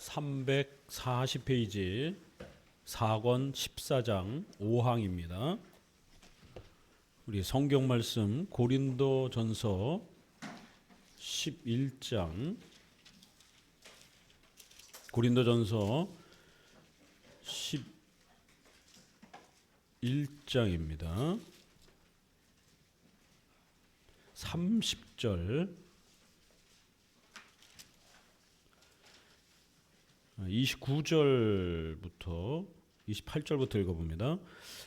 340페이지 4권 14장 5항입니다. 우리 성경 말씀 고린도전서 11장 고린도전서 11장입니다. 30절 29절부터 28절부터 읽어봅니다.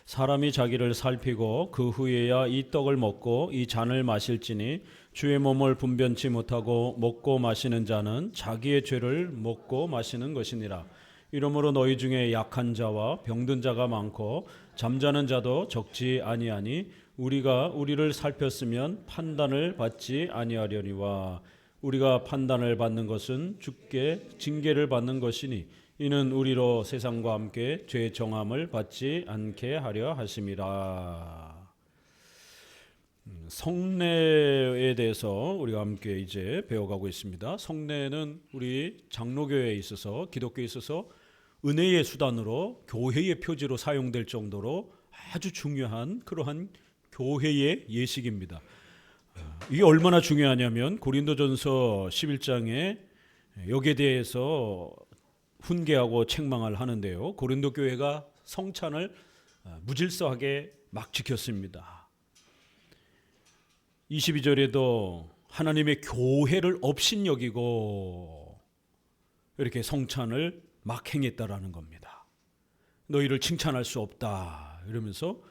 사람이 자기를 살피고 그 후에야 이 떡을 먹고 이 잔을 마실지니 주의 몸을 분변치 못하고 먹고 마시는 자는 자기의 죄를 먹고 마시는 것이니라. 이러므로 너희 중에 약한 자와 병든 자가 많고 잠자는 자도 적지 아니하니 우리가 우리를 살폈으면 판단을 받지 아니하려니와 우리가 판단을 받는 것은 주께 징계를 받는 것이니 이는 우리로 세상과 함께 죄 정함을 받지 않게 하려 하심이라. 성례에 대해서 우리가 함께 이제 배워가고 있습니다. 성례는 우리 장로교회에 있어서 기독교에 있어서 은혜의 수단으로 교회의 표지로 사용될 정도로 아주 중요한 그러한 교회의 예식입니다. 이게 얼마나 중요하냐면 고린도전서 11장에 여기에 대해서 훈계하고 책망을 하는데요. 고린도 교회가 성찬을 무질서하게 막 지켰습니다. 22절에도 하나님의 교회를 업신여기고 이렇게 성찬을 막 행했다라는 겁니다. 너희를 칭찬할 수 없다 이러면서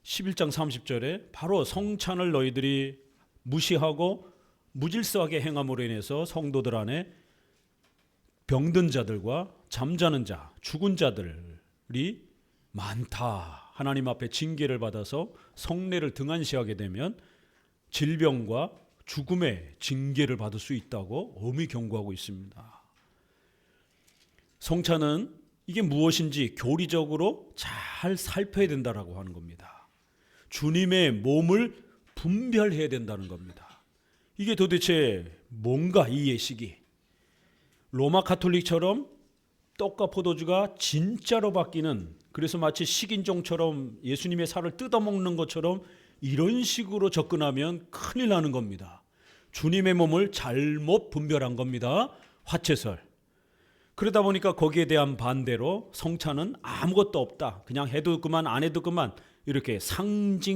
11장 30절에 바로 성찬을 너희들이 무시하고 무질서하게 행함으로 인해서 성도들 안에 병든 자들과 잠자는 자, 죽은 자들이 많다. 하나님 앞에 징계를 받아서 성례를 등한시하게 되면 질병과 죽음의 징계를 받을 수 있다고 엄히 경고하고 있습니다. 성찬은 이게 무엇인지 교리적으로 잘 살펴야 된다라고 하는 겁니다. 주님의 몸을 분별해야 된다는 겁니다. 이게 도대체 뭔가 이 예식이 로마 가톨릭처럼 떡과 포도주가 진짜로 바뀌는 그래서 마치 식인종처럼 예수님의 살을 뜯어먹는 것처럼 이런 식으로 접근하면 큰일 나는 겁니다. 주님의 몸을 잘못 분별한 겁니다. 화채설. 그러다 보니까 거기에 대한 반대로 성찬은 아무것도 없다. 그냥 해도 그만 안 해도 그만 이렇게 상징설로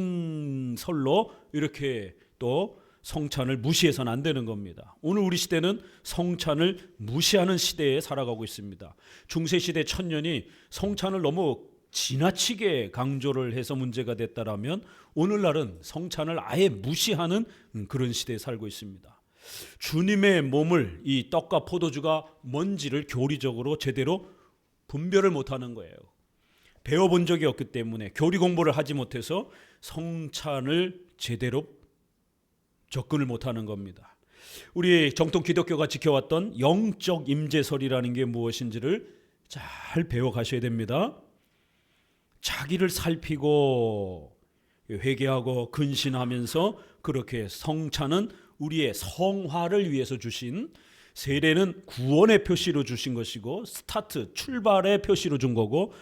이렇게 또 성찬을 무시해서는 안 되는 겁니다. 오늘 우리 시대는 성찬을 무시하는 시대에 살아가고 있습니다. 중세시대 천년이 성찬을 너무 지나치게 강조를 해서 문제가 됐다라면 오늘날은 성찬을 아예 무시하는 그런 시대에 살고 있습니다. 주님의 몸을 이 떡과 포도주가 뭔지를 교리적으로 제대로 분별을 못하는 거예요. 배워본 적이 없기 때문에 교리 공부를 하지 못해서 성찬을 제대로 접근을 못하는 겁니다. 우리 정통 기독교가 지켜왔던 영적 임재설이라는 게 무엇인지를 잘 배워가셔야 됩니다. 자기를 살피고 회개하고 근신하면서 그렇게 성찬은 우리의 성화를 위해서 주신, 세례는 구원의 표시로 주신 것이고 스타트 출발의 표시로 준 거고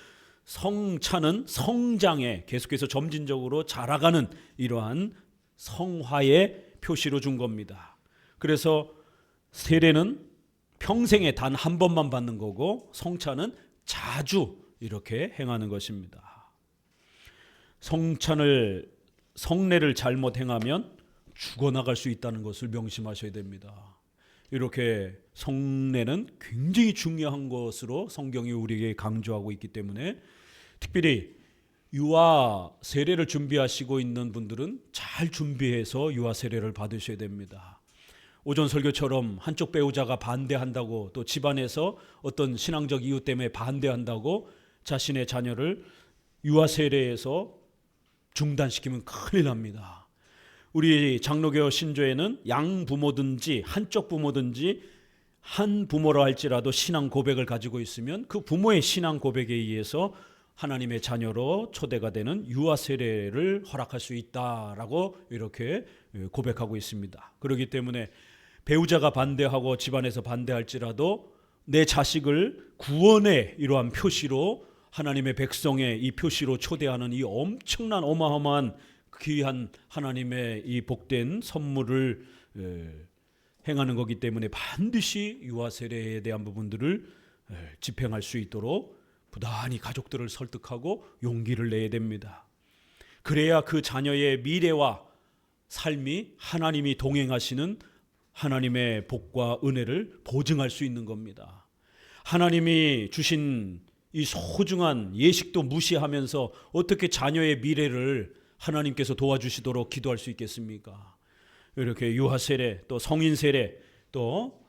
성찬은 성장에 계속해서 점진적으로 자라가는 이러한 성화의 표시로 준 겁니다. 그래서 세례는 평생에 단 한 번만 받는 거고 성찬은 자주 이렇게 행하는 것입니다. 성례를 잘못 행하면 죽어나갈 수 있다는 것을 명심하셔야 됩니다. 이렇게 성례는 굉장히 중요한 것으로 성경이 우리에게 강조하고 있기 때문에 특별히 유아 세례를 준비하시고 있는 분들은 잘 준비해서 유아 세례를 받으셔야 됩니다. 오전 설교처럼 한쪽 배우자가 반대한다고 또 집안에서 어떤 신앙적 이유 때문에 반대한다고 자신의 자녀를 유아 세례에서 중단시키면 큰일 납니다. 우리 장로교 신조에는 양부모든지 한쪽 부모든지 한 부모라 할지라도 신앙 고백을 가지고 있으면 그 부모의 신앙 고백에 의해서 하나님의 자녀로 초대가 되는 유아 세례를 허락할 수 있다라고 이렇게 고백하고 있습니다. 그렇기 때문에 배우자가 반대하고 집안에서 반대할지라도 내 자식을 구원의 이러한 표시로, 하나님의 백성의 이 표시로 초대하는 이 엄청난 어마어마한 귀한 하나님의 이 복된 선물을 행하는 거기 때문에 반드시 유아 세례에 대한 부분들을 집행할 수 있도록 부단히 가족들을 설득하고 용기를 내야 됩니다. 그래야 그 자녀의 미래와 삶이 하나님이 동행하시는 하나님의 복과 은혜를 보증할 수 있는 겁니다. 하나님이 주신 이 소중한 예식도 무시하면서 어떻게 자녀의 미래를 하나님께서 도와주시도록 기도할 수 있겠습니까? 이렇게 유아 세례, 또 성인 세례, 또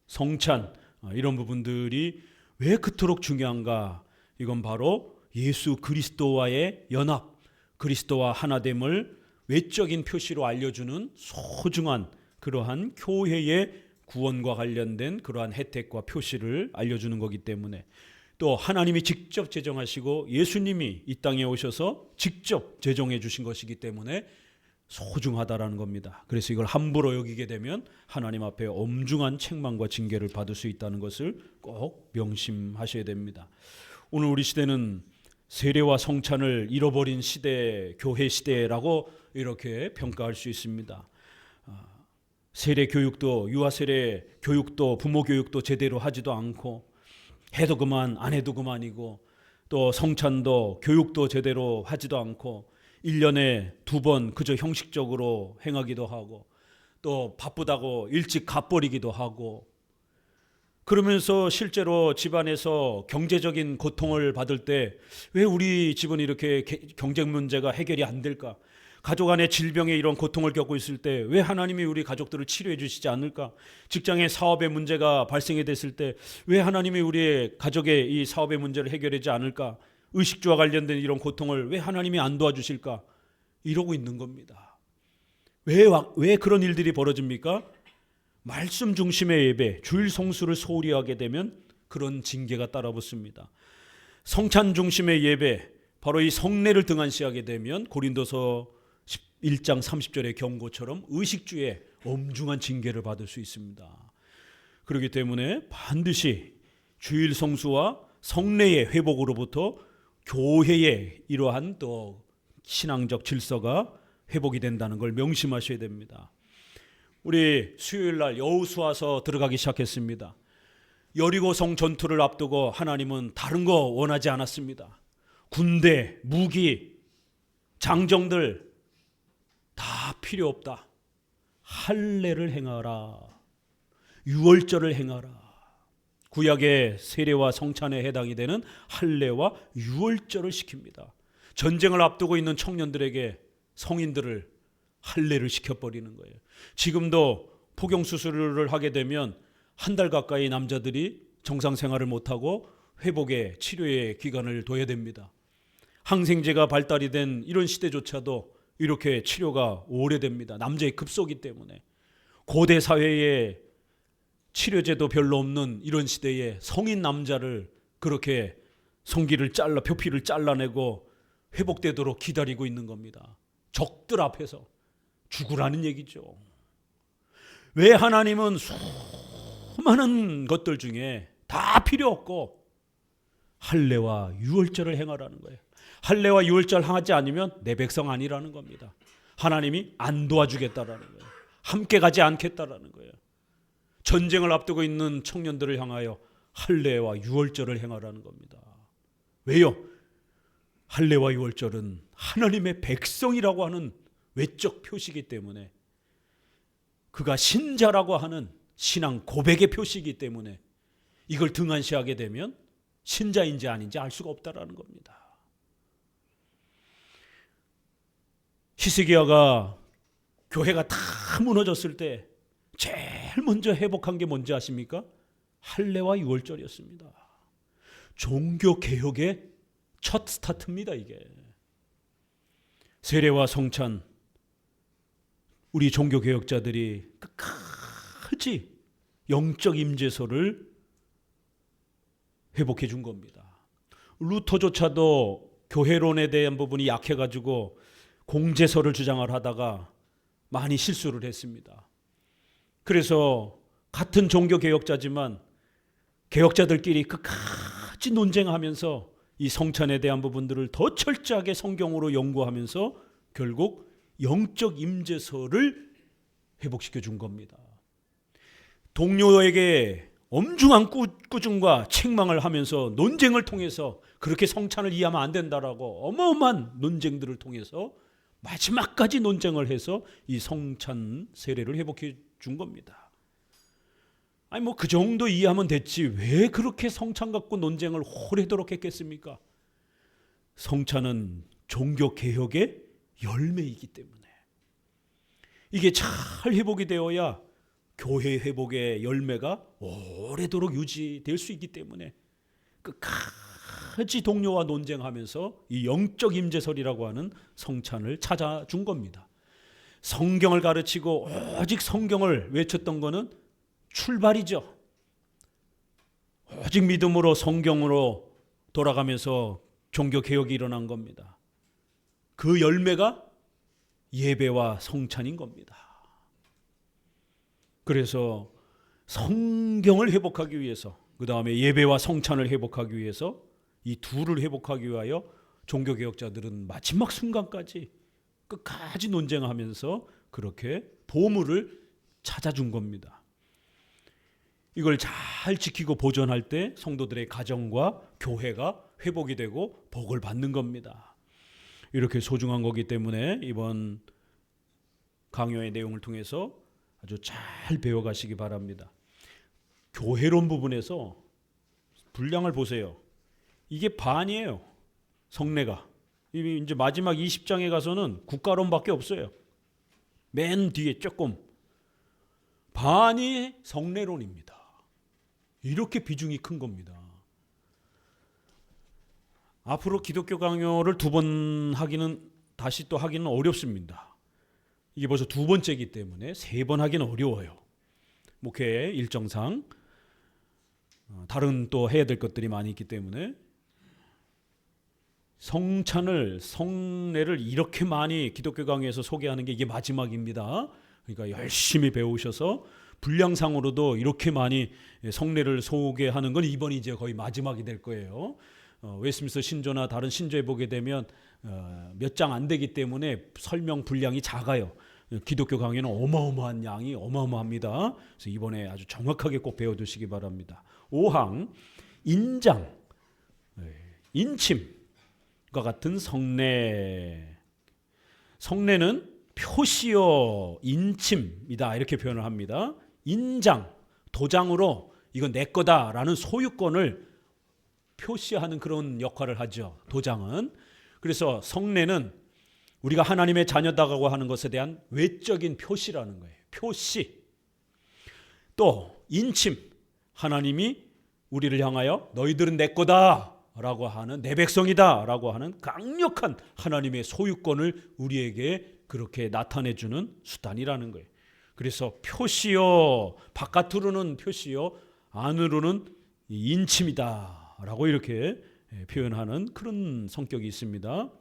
성찬, 이런 부분들이 왜 그토록 중요한가? 이건 바로 예수 그리스도와의 연합, 그리스도와 하나됨을 외적인 표시로 알려주는 소중한 그러한 교회의 구원과 관련된 그러한 혜택과 표시를 알려주는 거기 때문에, 또 하나님이 직접 제정하시고 예수님이 이 땅에 오셔서 직접 제정해 주신 것이기 때문에 소중하다라는 겁니다. 그래서 이걸 함부로 여기게 되면 하나님 앞에 엄중한 책망과 징계를 받을 수 있다는 것을 꼭 명심하셔야 됩니다. 오늘 우리 시대는 세례와 성찬을 잃어버린 시대, 교회 시대라고 이렇게 평가할 수 있습니다. 세례 교육도, 유아 세례 교육도, 부모 교육도 제대로 하지도 않고, 해도 그만 안 해도 그만이고, 또 성찬도 교육도 제대로 하지도 않고 1년에 2번 그저 형식적으로 행하기도 하고, 또 바쁘다고 일찍 가버리기도 하고, 그러면서 실제로 집안에서 경제적인 고통을 받을 때 왜 우리 집은 이렇게 경제 문제가 해결이 안 될까? 가족 안에 질병의 이런 고통을 겪고 있을 때 왜 하나님이 우리 가족들을 치료해 주시지 않을까? 직장에 사업의 문제가 발생이 됐을 때 왜 하나님이 우리의 가족의 이 사업의 문제를 해결해 주지 않을까? 의식주와 관련된 이런 고통을 왜 하나님이 안 도와주실까? 이러고 있는 겁니다. 왜 그런 일들이 벌어집니까? 말씀 중심의 예배, 주일 성수를 소홀히 하게 되면 그런 징계가 따라붙습니다. 성찬 중심의 예배, 바로 이 성례를 등한시하게 되면 고린도서 1장 30절의 경고처럼 의식주의 엄중한 징계를 받을 수 있습니다. 그렇기 때문에 반드시 주일 성수와 성례의 회복으로부터 교회의 이러한 또 신앙적 질서가 회복이 된다는 걸 명심하셔야 됩니다. 우리 수요일 날 여호수아서 들어가기 시작했습니다. 여리고성 전투를 앞두고 하나님은 다른 거 원하지 않았습니다. 군대, 무기, 장정들 다 필요 없다. 할례를 행하라. 유월절을 행하라. 구약의 세례와 성찬에 해당이 되는 할례와 유월절을 시킵니다. 전쟁을 앞두고 있는 청년들에게 성인들을 할례를 시켜버리는 거예요. 지금도 포경 수술을 하게 되면 한 달 가까이 남자들이 정상 생활을 못하고 회복의 치료의 기간을 둬야 됩니다. 항생제가 발달이 된 이런 시대조차도 이렇게 치료가 오래됩니다. 남자의 급소기 때문에. 고대 사회에 치료제도 별로 없는 이런 시대에 성인 남자를 그렇게 성기를 잘라, 표피를 잘라내고 회복되도록 기다리고 있는 겁니다. 적들 앞에서 죽으라는 얘기죠. 왜 하나님은 수많은 것들 중에 다 필요 없고 할례와 유월절을 행하라는 거예요. 할례와 유월절 하지 않으면 내 백성 아니라는 겁니다. 하나님이 안 도와주겠다라는 거예요. 함께 가지 않겠다라는 거예요. 전쟁을 앞두고 있는 청년들을 향하여 할례와 유월절을 행하라는 겁니다. 왜요? 할례와 유월절은 하나님의 백성이라고 하는 외적 표시이기 때문에, 그가 신자라고 하는 신앙 고백의 표시이기 때문에 이걸 등한시하게 되면 신자인지 아닌지 알 수가 없다라는 겁니다. 히스기야가 교회가 다 무너졌을 때 제일 먼저 회복한 게 뭔지 아십니까? 할례와 유월절이었습니다. 종교 개혁의 첫 스타트입니다. 이게 세례와 성찬, 우리 종교 개혁자들이 끝까지 영적 임재소를 회복해 준 겁니다. 루터조차도 교회론에 대한 부분이 약해가지고 공제서를 주장을 하다가 많이 실수를 했습니다. 그래서 같은 종교 개혁자지만 개혁자들끼리 끝까지 논쟁하면서 이 성찬에 대한 부분들을 더 철저하게 성경으로 연구하면서 결국 영적 임재설을 회복시켜 준 겁니다. 동료에게 엄중한 꾸중과 책망을 하면서 논쟁을 통해서 그렇게 성찬을 이해하면 안 된다라고 어마어마한 논쟁들을 통해서 마지막까지 논쟁을 해서 이 성찬 세례를 회복해 준 겁니다. 아니 뭐 그 정도 이해하면 됐지 왜 그렇게 성찬 갖고 논쟁을 오래도록 했겠습니까? 성찬은 종교 개혁의 열매이기 때문에 이게 잘 회복이 되어야 교회 회복의 열매가 오래도록 유지될 수 있기 때문에 끝까지 동료와 논쟁하면서 이 영적 임재설이라고 하는 성찬을 찾아준 겁니다. 성경을 가르치고 오직 성경을 외쳤던 거는 출발이죠. 오직 믿음으로 성경으로 돌아가면서 종교 개혁이 일어난 겁니다. 그 열매가 예배와 성찬인 겁니다. 그래서 성경을 회복하기 위해서 그 다음에 예배와 성찬을 회복하기 위해서 이 둘을 회복하기 위하여 종교개혁자들은 마지막 순간까지 끝까지 논쟁하면서 그렇게 보물을 찾아준 겁니다. 이걸 잘 지키고 보존할 때 성도들의 가정과 교회가 회복이 되고 복을 받는 겁니다. 이렇게 소중한 거기 때문에 이번 강요의 내용을 통해서 아주 잘 배워가시기 바랍니다. 교회론 부분에서 분량을 보세요. 이게 반이에요. 성례가. 이제 마지막 20장에 가서는 국가론밖에 없어요. 맨 뒤에 조금. 반이 성례론입니다. 이렇게 비중이 큰 겁니다. 앞으로 기독교 강요를 2번 하기는 다시 또 하기는 어렵습니다. 이게 벌써 2번째이기 때문에 3번 하기는 어려워요. 목회 일정상 다른 또 해야 될 것들이 많이 있기 때문에 성찬을 성례를 이렇게 많이 기독교 강의에서 소개하는 게 이게 마지막입니다. 그러니까 열심히 배우셔서 분량상으로도 이렇게 많이 성례를 소개하는 건 이번이 이제 거의 마지막이 될 거예요. 웨스트민스터 신조나 다른 신조에 보게 되면 몇 장 안 되기 때문에 설명 분량이 작아요. 기독교 강의는 어마어마한 양이 어마어마합니다. 그래서 이번에 아주 정확하게 꼭 배워두시기 바랍니다. 5항 인장, 인침과 같은 성례. 성례는 표시요 인침이다 이렇게 표현을 합니다. 인장, 도장으로 이건 내 거다라는 소유권을 표시하는 그런 역할을 하죠. 도장은. 그래서 성례는 우리가 하나님의 자녀다라고 하는 것에 대한 외적인 표시라는 거예요. 표시. 또 인침, 하나님이 우리를 향하여 너희들은 내 거다라고 하는 내 백성이다라고 하는 강력한 하나님의 소유권을 우리에게 그렇게 나타내주는 수단이라는 거예요. 그래서 표시요, 바깥으로는 표시요, 안으로는 인침이다라고 이렇게 표현하는 그런 성격이 있습니다.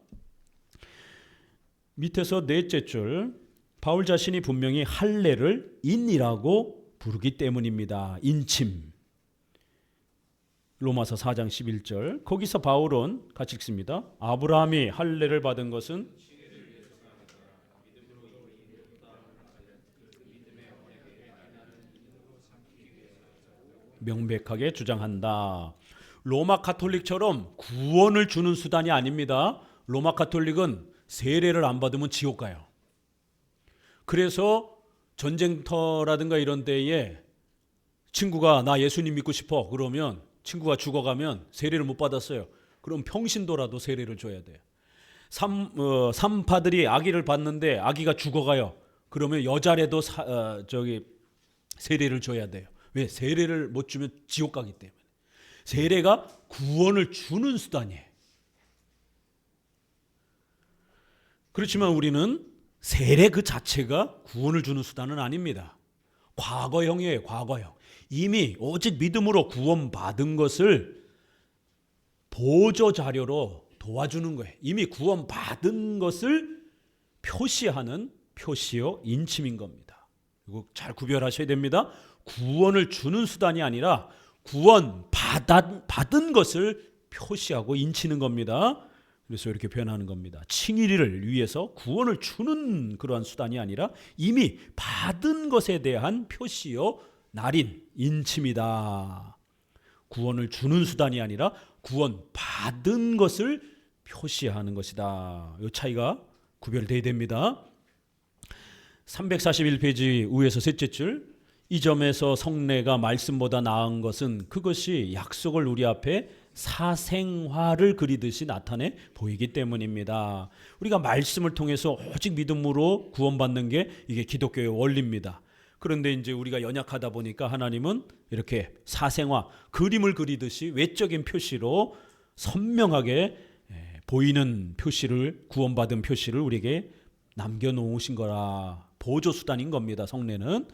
밑에서 4째 줄, 바울 자신이 분명히 할례를 인이라고 부르기 때문입니다. 인침. 로마서 4장 11절. 거기서 바울은 같이 읽습니다. 아브라함이 할례를 받은 것은 명백하게 주장한다. 로마 카톨릭처럼 구원을 주는 수단이 아닙니다. 로마 카톨릭은 세례를 안 받으면 지옥 가요. 그래서 전쟁터라든가 이런 데에 친구가 나 예수님 믿고 싶어 그러면 친구가 죽어가면 세례를 못 받았어요. 그럼 평신도라도 세례를 줘야 돼요. 삼파들이 아기를 받는데 아기가 죽어가요. 그러면 여자라도 세례를 줘야 돼요. 왜? 세례를 못 주면 지옥 가기 때문에. 세례가 구원을 주는 수단이에요. 그렇지만 우리는 세례 그 자체가 구원을 주는 수단은 아닙니다. 과거형이에요. 과거형. 이미 오직 믿음으로 구원받은 것을 보조자료로 도와주는 거예요. 이미 구원받은 것을 표시하는 표시요 인침인 겁니다. 이거 잘 구별하셔야 됩니다. 구원을 주는 수단이 아니라 구원 받은 것을 표시하고 인치는 겁니다. 그래서 이렇게 표현하는 겁니다. 칭의를 위해서 구원을 주는 그러한 수단이 아니라 이미 받은 것에 대한 표시요 날인 인침이다. 구원을 주는 수단이 아니라 구원 받은 것을 표시하는 것이다. 이 차이가 구별돼야 됩니다. 341페이지 위에서 셋째 줄, 이 점에서 성례가 말씀보다 나은 것은 그것이 약속을 우리 앞에 사생화를 그리듯이 나타내 보이기 때문입니다. 우리가 말씀을 통해서 오직 믿음으로 구원받는 게 이게 기독교의 원리입니다. 그런데 이제 우리가 연약하다 보니까 하나님은 이렇게 사생화, 그림을 그리듯이 외적인 표시로 선명하게 보이는 표시를, 구원받은 표시를 우리에게 남겨놓으신 거라. 보조수단인 겁니다. 성례는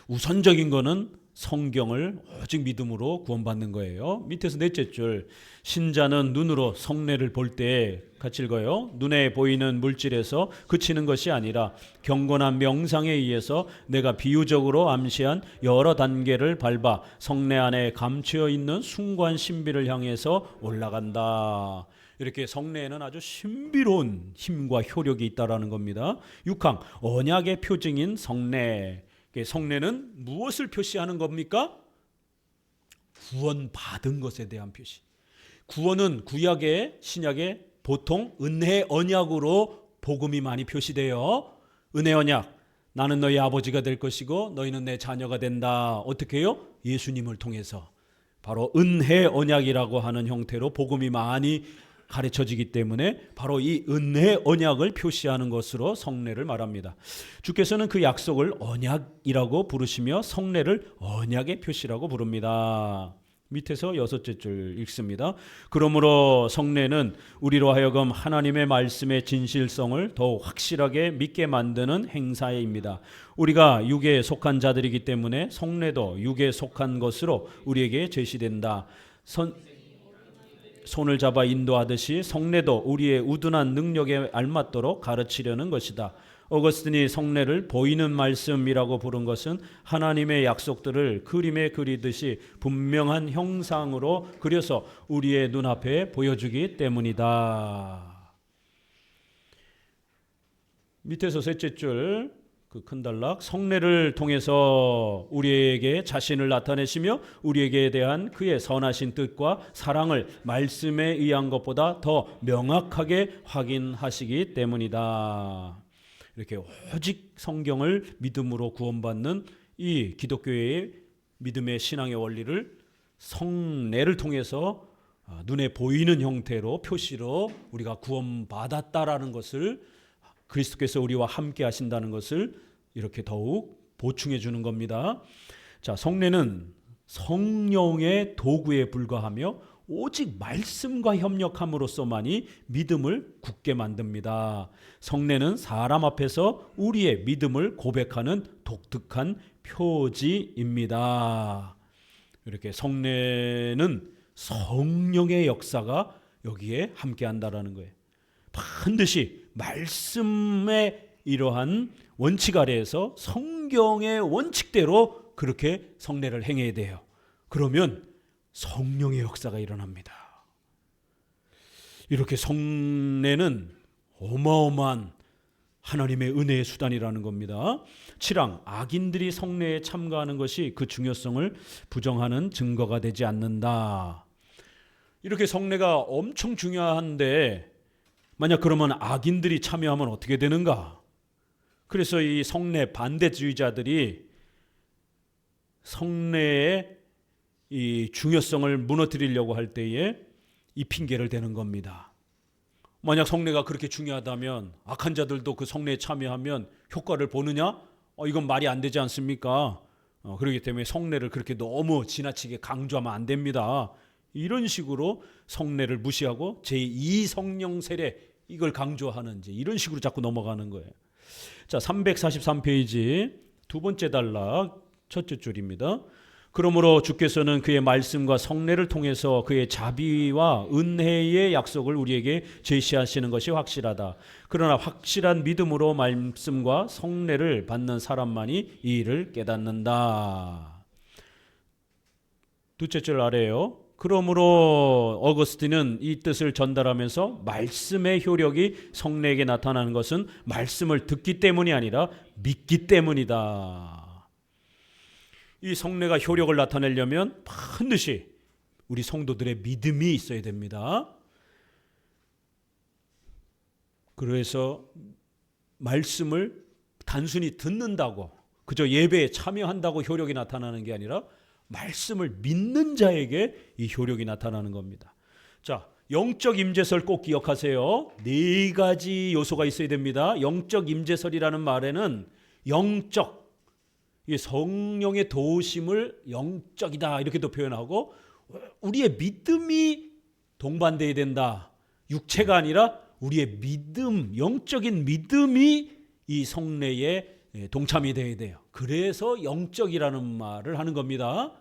우선적인 거는 성경을 오직 믿음으로 구원받는 거예요. 밑에서 넷째 줄, 신자는 눈으로 성례를 볼 때 같이 읽어요. 눈에 보이는 물질에서 그치는 것이 아니라 경건한 명상에 의해서 내가 비유적으로 암시한 여러 단계를 밟아 성례 안에 감추어 있는 숭고한 신비를 향해서 올라간다. 이렇게 성례에는 아주 신비로운 힘과 효력이 있다라는 겁니다. 6항, 언약의 표징인 성례. 성례는 무엇을 표시하는 겁니까? 구원받은 것에 대한 표시. 구원은 구약의 신약에 보통 은혜 언약으로 복음이 많이 표시돼요. 은혜 언약, 나는 너희 아버지가 될 것이고 너희는 내 자녀가 된다. 어떻게 해요? 예수님을 통해서. 바로 은혜 언약이라고 하는 형태로 복음이 많이 가르쳐지기 때문에 바로 이 은혜 언약을 표시하는 것으로 성례를 말합니다. 주께서는 그 약속을 언약이라고 부르시며 성례를 언약의 표시라고 부릅니다. 밑에서 여섯째 줄 읽습니다. 그러므로 성례는 우리로 하여금 하나님의 말씀의 진실성을 더욱 확실하게 믿게 만드는 행사입니다. 우리가 육에 속한 자들이기 때문에 성례도 육에 속한 것으로 우리에게 제시된다. 손을 잡아 인도하듯이 성례도 우리의 우둔한 능력에 알맞도록 가르치려는 것이다. 어거스틴이 성례를 보이는 말씀이라고 부른 것은 하나님의 약속들을 그림에 그리듯이 분명한 형상으로 그려서 우리의 눈앞에 보여주기 때문이다. 밑에서 셋째 줄, 그 큰 단락, 성례를 통해서 우리에게 자신을 나타내시며 우리에게 대한 그의 선하신 뜻과 사랑을 말씀에 의한 것보다 더 명확하게 확인하시기 때문이다. 이렇게 오직 성경을 믿음으로 구원받는 이 기독교의 믿음의 신앙의 원리를 성례를 통해서 눈에 보이는 형태로 표시로 우리가 구원받았다라는 것을, 그리스도께서 우리와 함께 하신다는 것을 이렇게 더욱 보충해 주는 겁니다. 자, 성례는 성령의 도구에 불과하며 오직 말씀과 협력함으로써만이 믿음을 굳게 만듭니다. 성례는 사람 앞에서 우리의 믿음을 고백하는 독특한 표지입니다. 이렇게 성례는 성령의 역사가 여기에 함께한다라는 거예요. 반드시 말씀의 이러한 원칙 아래에서 성경의 원칙대로 그렇게 성례를 행해야 돼요. 그러면 성령의 역사가 일어납니다. 이렇게 성례는 어마어마한 하나님의 은혜의 수단이라는 겁니다. 7항, 악인들이 성례에 참가하는 것이 그 중요성을 부정하는 증거가 되지 않는다. 이렇게 성례가 엄청 중요한데 만약 그러면 악인들이 참여하면 어떻게 되는가? 그래서 이 성례 반대주의자들이 성례의 이 중요성을 무너뜨리려고 할 때에 이 핑계를 대는 겁니다. 만약 성례가 그렇게 중요하다면 악한 자들도 그 성례에 참여하면 효과를 보느냐? 이건 말이 안 되지 않습니까? 그렇기 때문에 성례를 그렇게 너무 지나치게 강조하면 안 됩니다. 이런 식으로 성례를 무시하고 제2성령 세례 이걸 강조하는지 이런 식으로 자꾸 넘어가는 거예요. 자, 343페이지 두 번째 단락 첫째 줄입니다. 그러므로 주께서는 그의 말씀과 성례를 통해서 그의 자비와 은혜의 약속을 우리에게 제시하시는 것이 확실하다. 그러나 확실한 믿음으로 말씀과 성례를 받는 사람만이 이 일을 깨닫는다. 둘째 줄 아래요. 그러므로 어거스틴은 이 뜻을 전달하면서 말씀의 효력이 성례에게 나타나는 것은 말씀을 듣기 때문이 아니라 믿기 때문이다. 이 성례가 효력을 나타내려면 반드시 우리 성도들의 믿음이 있어야 됩니다. 그래서 말씀을 단순히 듣는다고, 그저 예배에 참여한다고 효력이 나타나는 게 아니라 말씀을 믿는 자에게 이 효력이 나타나는 겁니다. 자, 영적 임재설 꼭 기억하세요. 4가지 요소가 있어야 됩니다. 영적 임재설이라는 말에는 영적, 성령의 도우심을 영적이다 이렇게도 표현하고, 우리의 믿음이 동반돼야 된다. 육체가 아니라 우리의 믿음, 영적인 믿음이 이 성례에 동참이 돼야 돼요. 그래서 영적이라는 말을 하는 겁니다.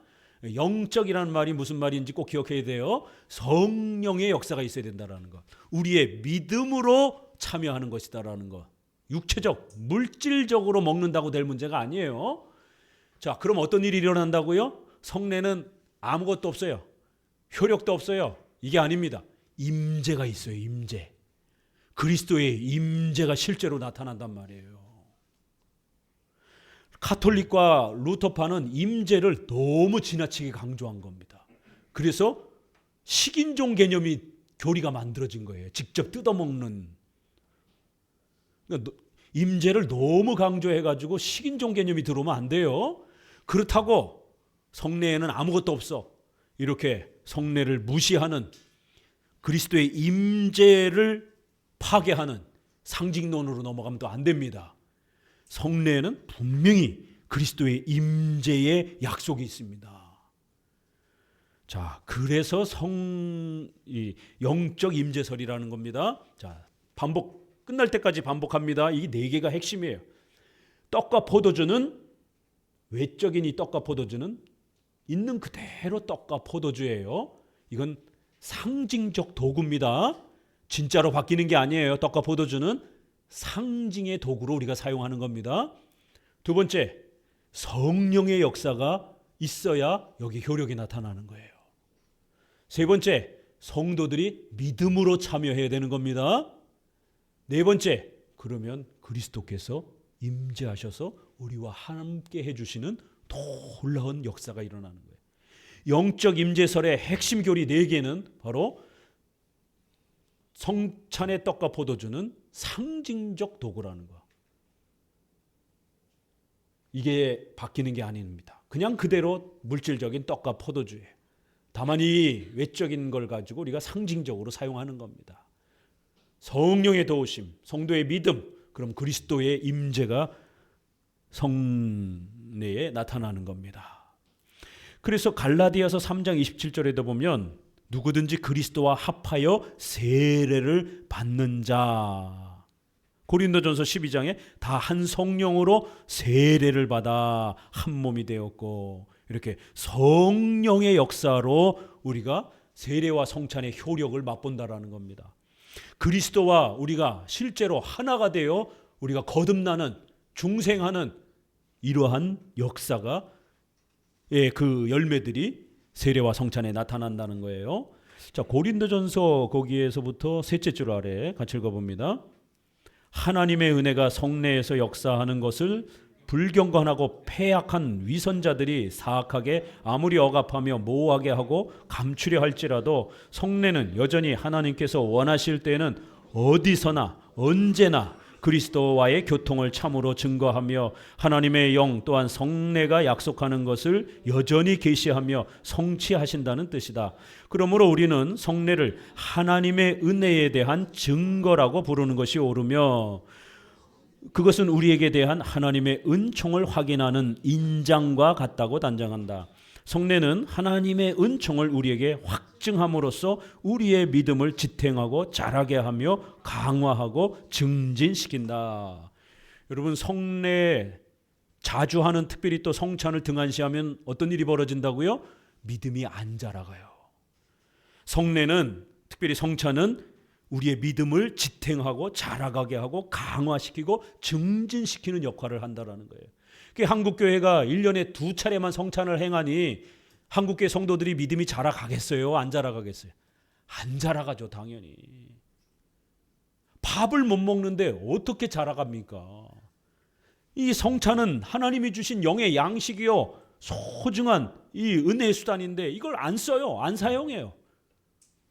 영적이라는 말이 무슨 말인지 꼭 기억해야 돼요. 성령의 역사가 있어야 된다는 것. 우리의 믿음으로 참여하는 것이다라는 것. 육체적, 물질적으로 먹는다고 될 문제가 아니에요. 자, 그럼 어떤 일이 일어난다고요? 성례는 아무것도 없어요. 효력도 없어요. 이게 아닙니다. 임재가 있어요. 임재. 그리스도의 임재가 실제로 나타난단 말이에요. 가톨릭과 루터파는 임재를 너무 지나치게 강조한 겁니다. 그래서 식인종 개념이 교리가 만들어진 거예요. 직접 뜯어먹는. 임재를 너무 강조해가지고 식인종 개념이 들어오면 안 돼요. 그렇다고 성례에는 아무것도 없어, 이렇게 성례를 무시하는, 그리스도의 임재를 파괴하는 상징론으로 넘어가면 또 안 됩니다. 성례에는 분명히 그리스도의 임재의 약속이 있습니다. 자, 그래서 영적 임재설이라는 겁니다. 자, 끝날 때까지 반복합니다. 이 4개가 핵심이에요. 떡과 포도주는, 외적인 이 떡과 포도주는 있는 그대로 떡과 포도주예요. 이건 상징적 도구입니다. 진짜로 바뀌는 게 아니에요. 떡과 포도주는 상징의 도구로 우리가 사용하는 겁니다. 두 번째, 성령의 역사가 있어야 여기 효력이 나타나는 거예요. 세 번째, 성도들이 믿음으로 참여해야 되는 겁니다. 네 번째, 그러면 그리스도께서 임재하셔서 우리와 함께 해주시는 놀라운 역사가 일어나는 거예요. 영적 임재설의 핵심 교리 4개는 바로 성찬의 떡과 포도주는 상징적 도구라는 거. 이게 바뀌는 게 아닙니다. 그냥 그대로 물질적인 떡과 포도주예요. 다만 이 외적인 걸 가지고 우리가 상징적으로 사용하는 겁니다. 성령의 도우심, 성도의 믿음, 그럼 그리스도의 임재가 성례에 나타나는 겁니다. 그래서 갈라디아서 3장 27절에도 보면 누구든지 그리스도와 합하여 세례를 받는 자, 고린도전서 12장에 다 한 성령으로 세례를 받아 한 몸이 되었고, 이렇게 성령의 역사로 우리가 세례와 성찬의 효력을 맛본다라는 겁니다. 그리스도와 우리가 실제로 하나가 되어 우리가 거듭나는, 중생하는 이러한 역사가, 그 열매들이 세례와 성찬에 나타난다는 거예요. 자, 고린도전서 거기에서부터 셋째 줄 아래 같이 읽어봅니다. 하나님의 은혜가 성례에서 역사하는 것을 불경건하고 패약한 위선자들이 사악하게 아무리 억압하며 모호하게 하고 감추려 할지라도 성례는 여전히 하나님께서 원하실 때에는 어디서나 언제나 그리스도와의 교통을 참으로 증거하며 하나님의 영 또한 성례가 약속하는 것을 여전히 계시하며 성취하신다는 뜻이다. 그러므로 우리는 성례를 하나님의 은혜에 대한 증거라고 부르는 것이 옳으며, 그것은 우리에게 대한 하나님의 은총을 확인하는 인장과 같다고 단정한다. 성례는 하나님의 은총을 우리에게 확증함으로써 우리의 믿음을 지탱하고 자라게 하며 강화하고 증진시킨다. 여러분, 성례 자주 하는, 특별히 또 성찬을 등한시하면 어떤 일이 벌어진다고요? 믿음이 안 자라가요. 성례는, 특별히 성찬은 우리의 믿음을 지탱하고 자라가게 하고 강화시키고 증진시키는 역할을 한다라는 거예요. 한국교회가 1년에 2차례만 성찬을 행하니 한국교회 성도들이 믿음이 자라가겠어요? 안 자라가겠어요? 안 자라가죠, 당연히. 밥을 못 먹는데 어떻게 자라갑니까? 이 성찬은 하나님이 주신 영의 양식이요, 소중한 이 은혜의 수단인데 이걸 안 써요, 안 사용해요.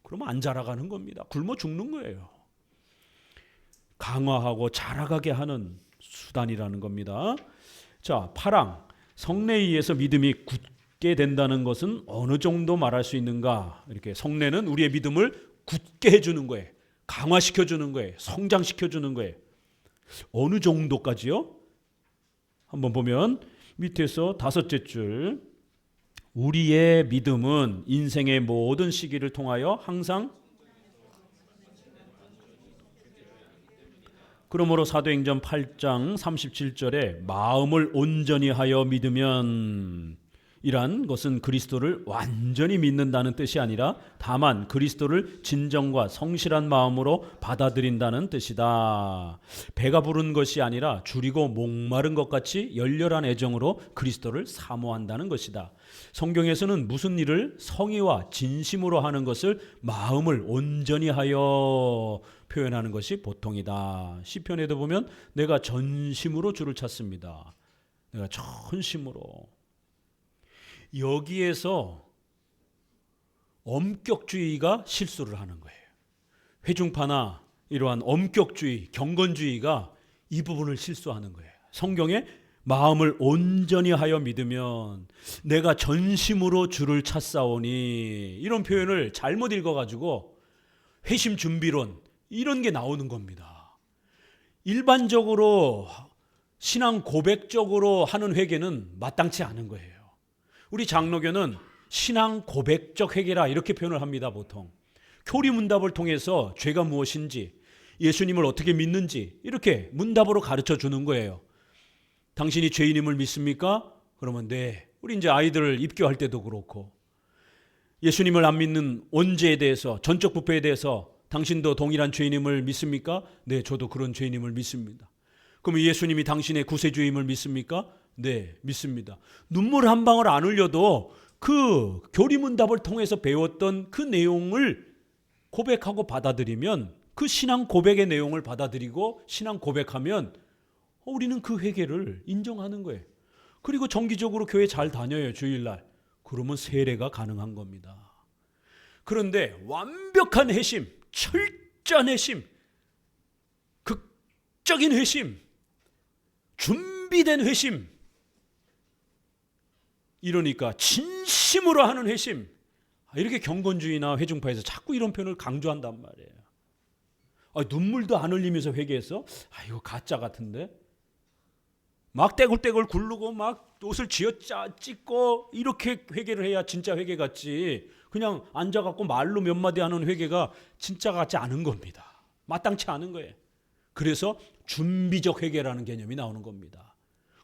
그러면 안 자라가는 겁니다. 굶어 죽는 거예요. 강화하고 자라가게 하는 수단이라는 겁니다. 자, 8항. 성례에 의해서 믿음이 굳게 된다는 것은 어느 정도 말할 수 있는가? 이렇게 성례는 우리의 믿음을 굳게 해주는 거예요. 강화시켜주는 거예요. 성장시켜주는 거예요. 어느 정도까지요? 한번 보면 밑에서 5째 줄. 우리의 믿음은 인생의 모든 시기를 통하여 항상, 그러므로 사도행전 8장 37절에 마음을 온전히 하여 믿으면, 이란 것은 그리스도를 완전히 믿는다는 뜻이 아니라 다만 그리스도를 진정과 성실한 마음으로 받아들인다는 뜻이다. 배가 부른 것이 아니라 줄이고 목마른 것 같이 열렬한 애정으로 그리스도를 사모한다는 것이다. 성경에서는 무슨 일을 성의와 진심으로 하는 것을 마음을 온전히 하여 표현하는 것이 보통이다. 시편에도 보면 내가 전심으로 주를 찾습니다. 내가 전심으로. 여기에서 엄격주의가 실수를 하는 거예요. 회중파나 이러한 엄격주의, 경건주의가 이 부분을 실수하는 거예요. 성경에 마음을 온전히 하여 믿으면 내가 전심으로 주를 찾사오니, 이런 표현을 잘못 읽어가지고 회심 준비론 이런 게 나오는 겁니다. 일반적으로 신앙 고백적으로 하는 회개는 마땅치 않은 거예요. 우리 장로교는 신앙 고백적 회개라 이렇게 표현을 합니다. 보통 교리 문답을 통해서 죄가 무엇인지, 예수님을 어떻게 믿는지 이렇게 문답으로 가르쳐 주는 거예요. 당신이 죄인임을 믿습니까? 그러면 네. 우리 이제 아이들을 입교할 때도 그렇고, 예수님을 안 믿는 원죄에 대해서, 전적 부패에 대해서 당신도 동일한 죄인임을 믿습니까? 네, 저도 그런 죄인임을 믿습니다. 그럼 예수님이 당신의 구세주임을 믿습니까? 네, 믿습니다. 눈물 한 방울 안 흘려도 그 교리문답을 통해서 배웠던 그 내용을 고백하고 받아들이면, 그 신앙 고백의 내용을 받아들이고 신앙 고백하면 우리는 그 회개를 인정하는 거예요. 그리고 정기적으로 교회 잘 다녀요, 주일날. 그러면 세례가 가능한 겁니다. 그런데 완벽한 회심, 철저한 회심, 극적인 회심, 준비된 회심, 이러니까 진심으로 하는 회심, 이렇게 경건주의나 회중파에서 자꾸 이런 표현을 강조한단 말이에요. 눈물도 안 흘리면서 회개했어? 이거 가짜 같은데? 막 떼굴떼굴 굴르고 막 옷을 찢고 이렇게 회개를 해야 진짜 회개 같지, 그냥 앉아갖고 말로 몇 마디 하는 회개가 진짜 같지 않은 겁니다. 마땅치 않은 거예요. 그래서 준비적 회개라는 개념이 나오는 겁니다.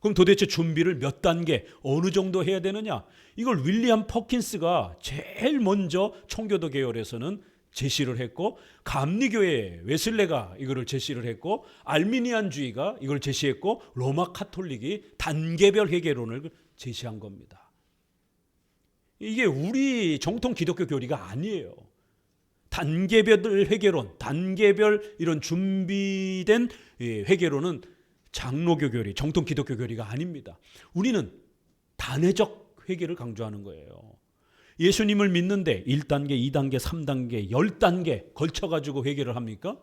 그럼 도대체 준비를 몇 단계, 어느 정도 해야 되느냐? 이걸 윌리엄 퍼킨스가 제일 먼저 청교도 계열에서는 제시를 했고, 감리교회 웨슬레가 이거를 제시를 했고, 알미니안주의가 이걸 제시했고, 로마 카톨릭이 단계별 회개론을 제시한 겁니다. 이게 우리 정통 기독교 교리가 아니에요. 단계별 회개론, 단계별 이런 준비된 회개론은 장로교 교리, 정통 기독교 교리가 아닙니다. 우리는 단회적 회개를 강조하는 거예요. 예수님을 믿는데 1단계, 2단계, 3단계, 10단계 걸쳐가지고 회개를 합니까?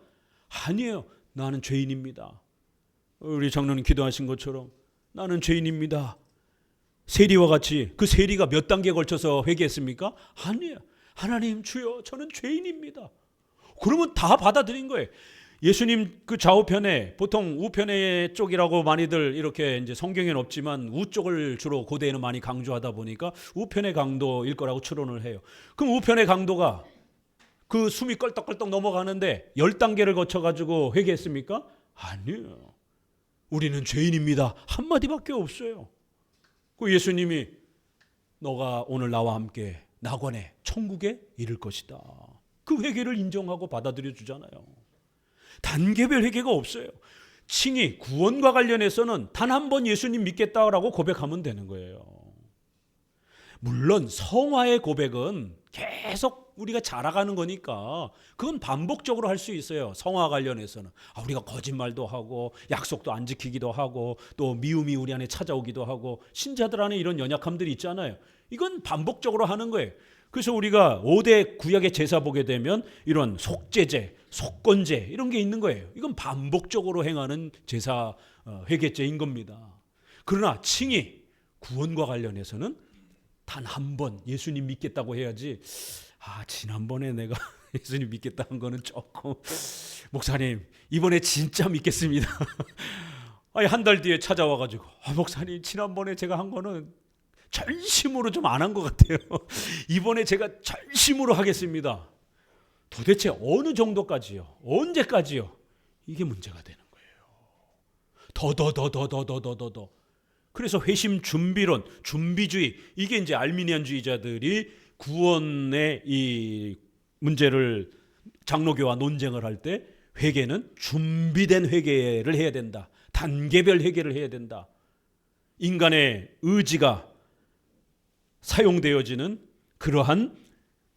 아니에요. 나는 죄인입니다. 우리 장로님 기도하신 것처럼 나는 죄인입니다. 세리와 같이 그 세리가 몇 단계에 걸쳐서 회개했습니까? 아니에요. 하나님 주여, 저는 죄인입니다. 그러면 다 받아들인 거예요. 예수님 그 좌우편에, 보통 우편의 쪽이라고 많이들 이렇게 이제 성경에는 없지만 우쪽을 주로 고대에는 많이 강조하다 보니까 우편의 강도일 거라고 추론을 해요. 그럼 우편의 강도가 그 숨이 껄떡껄떡 넘어가는데 10단계를 거쳐가지고 회개했습니까? 아니에요. 우리는 죄인입니다. 한마디밖에 없어요. 그 예수님이 너가 오늘 나와 함께 낙원에 천국에 이를 것이다. 그 회개를 인정하고 받아들여 주잖아요. 단계별 회개가 없어요. 칭의, 구원과 관련해서는 단 한 번 예수님 믿겠다라고 고백하면 되는 거예요. 물론 성화의 고백은 계속 우리가 자라가는 거니까 그건 반복적으로 할 수 있어요. 성화 관련해서는 우리가 거짓말도 하고 약속도 안 지키기도 하고 또 미움이 우리 안에 찾아오기도 하고 신자들 안에 이런 연약함들이 있잖아요. 이건 반복적으로 하는 거예요. 그래서 우리가 5대 구약의 제사 보게 되면 이런 속죄제, 속건제 이런 게 있는 거예요. 이건 반복적으로 행하는 제사 회개제인 겁니다. 그러나 칭의, 구원과 관련해서는 단 한 번 예수님 믿겠다고 해야지 지난번에 내가 예수님 믿겠다 한 거는 조금 목사님 이번에 진짜 믿겠습니다. 한 달 뒤에 찾아와가지고 목사님 지난번에 제가 한 거는 전심으로 좀 안 한 것 같아요. 이번에 제가 전심으로 하겠습니다. 도대체 어느 정도까지요? 언제까지요? 이게 문제가 되는 거예요. 더. 그래서 회심 준비론, 준비주의 이게 이제 알미니안주의자들이 구원의 이 문제를 장로교와 논쟁을 할 때 회개는 준비된 회개를 해야 된다. 단계별 회개를 해야 된다. 인간의 의지가 사용되어지는 그러한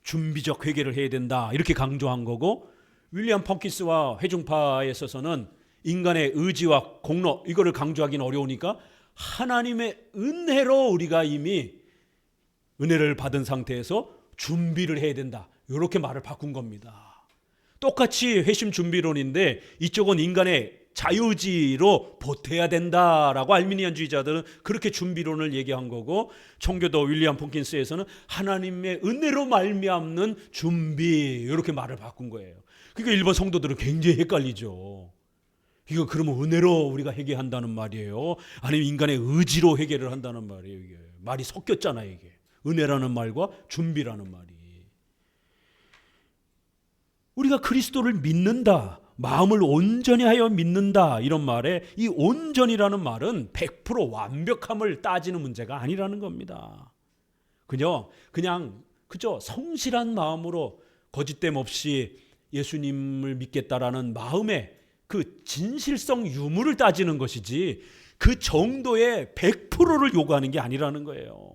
준비적 회개를 해야 된다. 이렇게 강조한 거고 윌리엄 펑키스와 회중파에 있어서는 인간의 의지와 공로 이거를 강조하기는 어려우니까 하나님의 은혜로 우리가 이미 은혜를 받은 상태에서 준비를 해야 된다. 이렇게 말을 바꾼 겁니다. 똑같이 회심 준비론인데 이쪽은 인간의 자유의지로 보태야 된다라고 알미니안주의자들은 그렇게 준비론을 얘기한 거고 청교도 윌리엄 폰킨스에서는 하나님의 은혜로 말미암는 준비 이렇게 말을 바꾼 거예요. 그러니까 일본 성도들은 굉장히 헷갈리죠. 이거 그러면 은혜로 우리가 회개한다는 말이에요? 아니면 인간의 의지로 회개를 한다는 말이에요? 이게 말이 섞였잖아요. 이게 은혜라는 말과 준비라는 말이. 우리가 그리스도를 믿는다, 마음을 온전히 하여 믿는다 이런 말에 이 온전이라는 말은 100% 완벽함을 따지는 문제가 아니라는 겁니다. 그냥 그저 성실한 마음으로 거짓됨 없이 예수님을 믿겠다라는 마음에 그 진실성 유무를 따지는 것이지 그 정도의 100%를 요구하는 게 아니라는 거예요.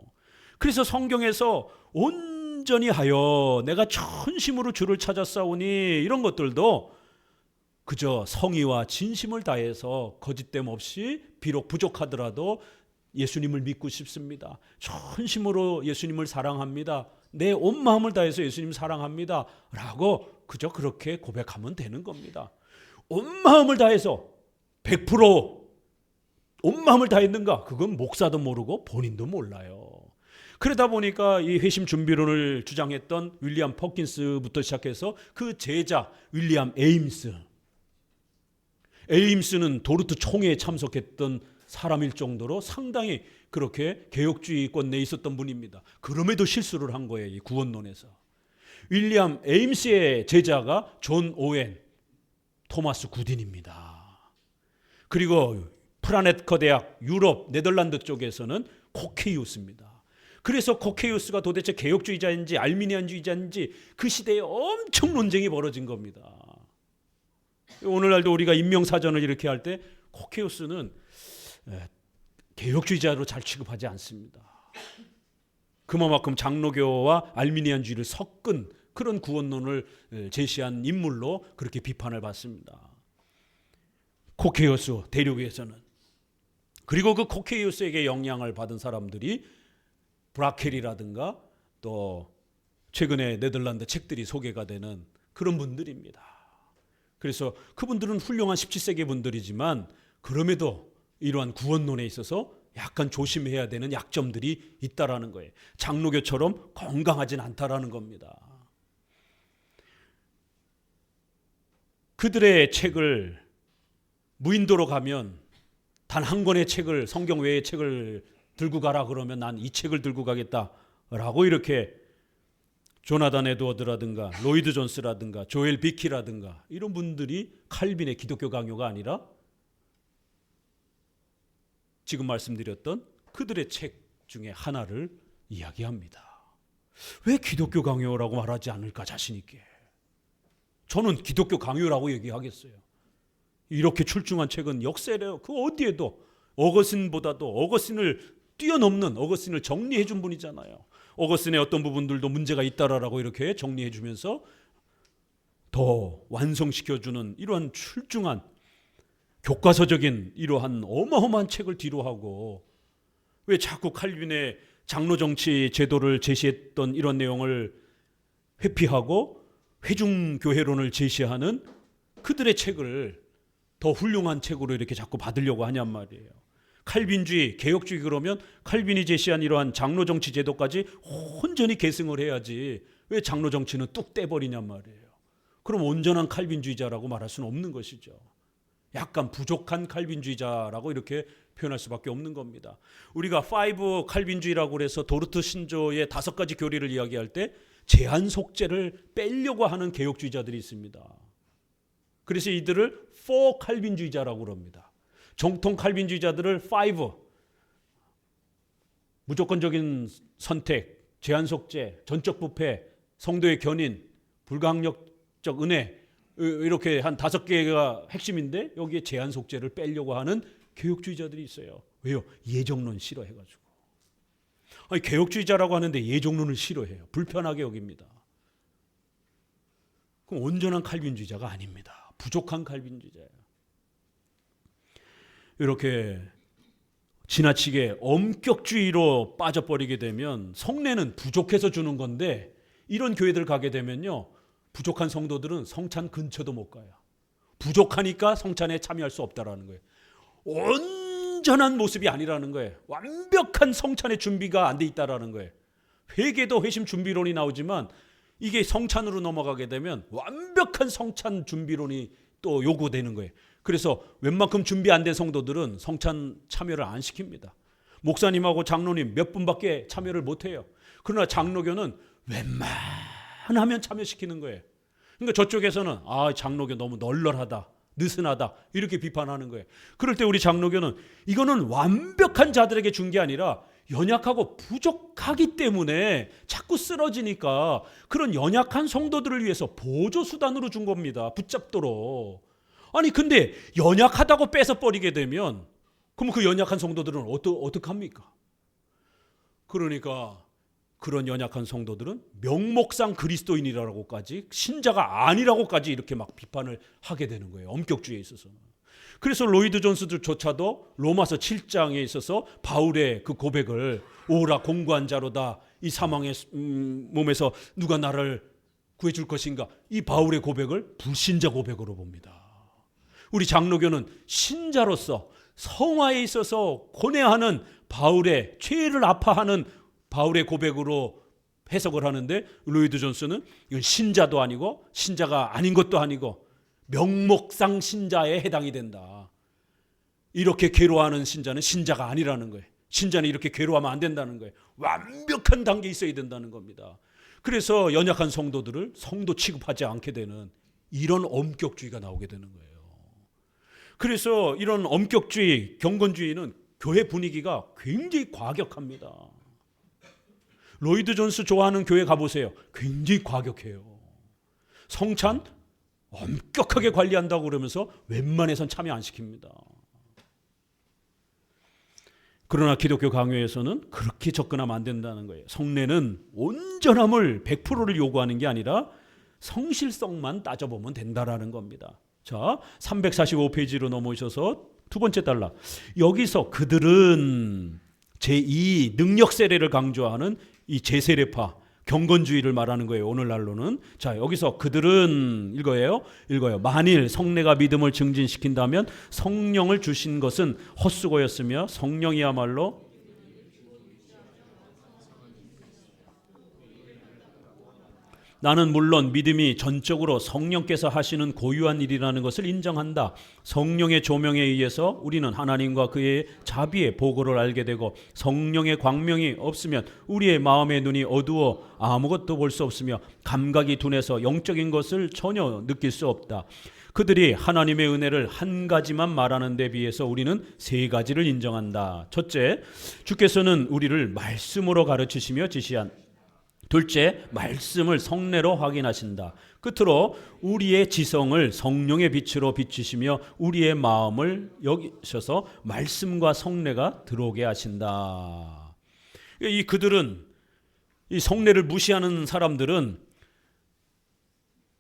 그래서 성경에서 온전히 하여 내가 전심으로 주를 찾았사오니 이런 것들도 그저 성의와 진심을 다해서 거짓됨 없이 비록 부족하더라도 예수님을 믿고 싶습니다. 전심으로 예수님을 사랑합니다. 내 온 마음을 다해서 예수님 사랑합니다. 라고 그저 그렇게 고백하면 되는 겁니다. 온 마음을 다해서 100% 온 마음을 다했는가? 그건 목사도 모르고 본인도 몰라요. 그러다 보니까 이 회심 준비론을 주장했던 윌리엄 퍼킨스부터 시작해서 그 제자 윌리엄 에임스는 도르트 총회에 참석했던 사람일 정도로 상당히 그렇게 개혁주의권 내에 있었던 분입니다. 그럼에도 실수를 한 거예요. 이 구원론에서. 윌리엄 에임스의 제자가 존 오웬, 토마스 구딘입니다. 그리고 프라네트커 대학 유럽 네덜란드 쪽에서는 코케이우스입니다. 그래서 코케이우스가 도대체 개혁주의자인지 알미니안주의자인지 그 시대에 엄청 논쟁이 벌어진 겁니다. 오늘날도 우리가 인명사전을 이렇게 할 때 코케이우스는 개혁주의자로 잘 취급하지 않습니다. 그만큼 장로교와 알미니안주의를 섞은 그런 구원론을 제시한 인물로 그렇게 비판을 받습니다. 코케이우스 대륙에서는. 그리고 그 코케이우스에게 영향을 받은 사람들이 브라켈이라든가 또 최근에 네덜란드 책들이 소개가 되는 그런 분들입니다. 그래서 그분들은 훌륭한 17세기 분들이지만 그럼에도 이러한 구원론에 있어서 약간 조심해야 되는 약점들이 있다라는 거예요. 장로교처럼 건강하진 않다라는 겁니다. 그들의 책을 무인도로 가면 단 한 권의 책을 성경 외의 책을 들고 가라 그러면 난 이 책을 들고 가겠다라고 이렇게 조나단 에드워드라든가 로이드 존스라든가 조엘 비키라든가 이런 분들이 칼빈의 기독교 강요가 아니라 지금 말씀드렸던 그들의 책 중에 하나를 이야기합니다. 왜 기독교 강요라고 말하지 않을까 자신 있게. 저는 기독교 강요라고 얘기하겠어요. 이렇게 출중한 책은 역세래요. 그 어디에도 어거신보다도 어거신을 뛰어넘는 어거신을 정리해 준 분이잖아요. 오거스틴의 어떤 부분들도 문제가 있다라고 이렇게 정리해 주면서 더 완성시켜주는 이러한 출중한 교과서적인 이러한 어마어마한 책을 뒤로하고 왜 자꾸 칼빈의 장로정치 제도를 제시했던 이런 내용을 회피하고 회중교회론을 제시하는 그들의 책을 더 훌륭한 책으로 이렇게 자꾸 받으려고 하냔 말이에요. 칼빈주의, 개혁주의 그러면 칼빈이 제시한 이러한 장로정치 제도까지 온전히 계승을 해야지 왜 장로정치는 뚝 떼버리냔 말이에요. 그럼 온전한 칼빈주의자라고 말할 수는 없는 것이죠. 약간 부족한 칼빈주의자라고 이렇게 표현할 수밖에 없는 겁니다. 우리가 5 칼빈주의라고 해서 도르트 신조의 5가지 교리를 이야기할 때 제한 속죄를 빼려고 하는 개혁주의자들이 있습니다. 그래서 이들을 4 칼빈주의자라고 합니다. 정통 칼빈주의자들을 5 무조건적인 선택, 제한 속죄, 전적 부패, 성도의 견인, 불가항력적 은혜 이렇게 한 5개가 핵심인데 여기에 제한 속죄를 빼려고 하는 개혁주의자들이 있어요. 왜요? 예정론 싫어해가지고. 아니, 개혁주의자라고 하는데 예정론을 싫어해요. 불편하게 여깁니다. 그럼 온전한 칼빈주의자가 아닙니다. 부족한 칼빈주의자예요. 이렇게 지나치게 엄격주의로 빠져버리게 되면 성례는 부족해서 주는 건데 이런 교회들 가게 되면요. 부족한 성도들은 성찬 근처도 못 가요. 부족하니까 성찬에 참여할 수 없다라는 거예요. 온전한 모습이 아니라는 거예요. 완벽한 성찬의 준비가 안 돼 있다라는 거예요. 회개도 회심 준비론이 나오지만 이게 성찬으로 넘어가게 되면 완벽한 성찬 준비론이 또 요구되는 거예요. 그래서 웬만큼 준비 안 된 성도들은 성찬 참여를 안 시킵니다. 목사님하고 장로님 몇 분밖에 참여를 못 해요. 그러나 장로교는 웬만하면 참여시키는 거예요. 그러니까 저쪽에서는 장로교 너무 널널하다, 느슨하다 이렇게 비판하는 거예요. 그럴 때 우리 장로교는 이거는 완벽한 자들에게 준 게 아니라 연약하고 부족하기 때문에 자꾸 쓰러지니까 그런 연약한 성도들을 위해서 보조수단으로 준 겁니다. 붙잡도록. 아니 근데 연약하다고 뺏어 버리게 되면 그럼 그 연약한 성도들은 어떡합니까? 그러니까 그런 연약한 성도들은 명목상 그리스도인이라고까지 신자가 아니라고까지 이렇게 막 비판을 하게 되는 거예요. 엄격주의에 있어서는. 그래서 로이드 존스조차도 로마서 7장에 있어서 바울의 그 고백을 오라 공고한 자로다 이 사망의 몸에서 누가 나를 구해줄 것인가 이 바울의 고백을 불신자 고백으로 봅니다. 우리 장로교는 신자로서 성화에 있어서 고뇌하는 바울의 죄를 아파하는 바울의 고백으로 해석을 하는데 로이드 존스는 이건 신자도 아니고 신자가 아닌 것도 아니고 명목상 신자에 해당이 된다. 이렇게 괴로워하는 신자는 신자가 아니라는 거예요. 신자는 이렇게 괴로워하면 안 된다는 거예요. 완벽한 단계에 있어야 된다는 겁니다. 그래서 연약한 성도들을 성도 취급하지 않게 되는 이런 엄격주의가 나오게 되는 거예요. 그래서 이런 엄격주의, 경건주의는 교회 분위기가 굉장히 과격합니다. 로이드 존스 좋아하는 교회 가보세요. 굉장히 과격해요. 성찬 엄격하게 관리한다고 그러면서 웬만해선 참여 안 시킵니다. 그러나 기독교 강요에서는 그렇게 접근하면 안 된다는 거예요. 성례는 온전함을 100%를 요구하는 게 아니라 성실성만 따져보면 된다라는 겁니다. 자, 345페이지로 넘어오셔서 두 번째 달라. 여기서 그들은 제2 능력 세례를 강조하는 이 제세례파 경건주의를 말하는 거예요. 오늘날로는. 자, 여기서 그들은 읽어요. 만일 성례가 믿음을 증진시킨다면 성령을 주신 것은 헛수고였으며 성령이야말로 나는 물론 믿음이 전적으로 성령께서 하시는 고유한 일이라는 것을 인정한다. 성령의 조명에 의해서 우리는 하나님과 그의 자비의 보고를 알게 되고 성령의 광명이 없으면 우리의 마음의 눈이 어두워 아무것도 볼 수 없으며 감각이 둔해서 영적인 것을 전혀 느낄 수 없다. 그들이 하나님의 은혜를 한 가지만 말하는 데 비해서 우리는 세 가지를 인정한다. 첫째, 주께서는 우리를 말씀으로 가르치시며 지시한 둘째, 말씀을 성례로 확인하신다. 끝으로 우리의 지성을 성령의 빛으로 비추시며 우리의 마음을 여기셔서 말씀과 성례가 들어오게 하신다. 이 그들은 이 성례를 무시하는 사람들은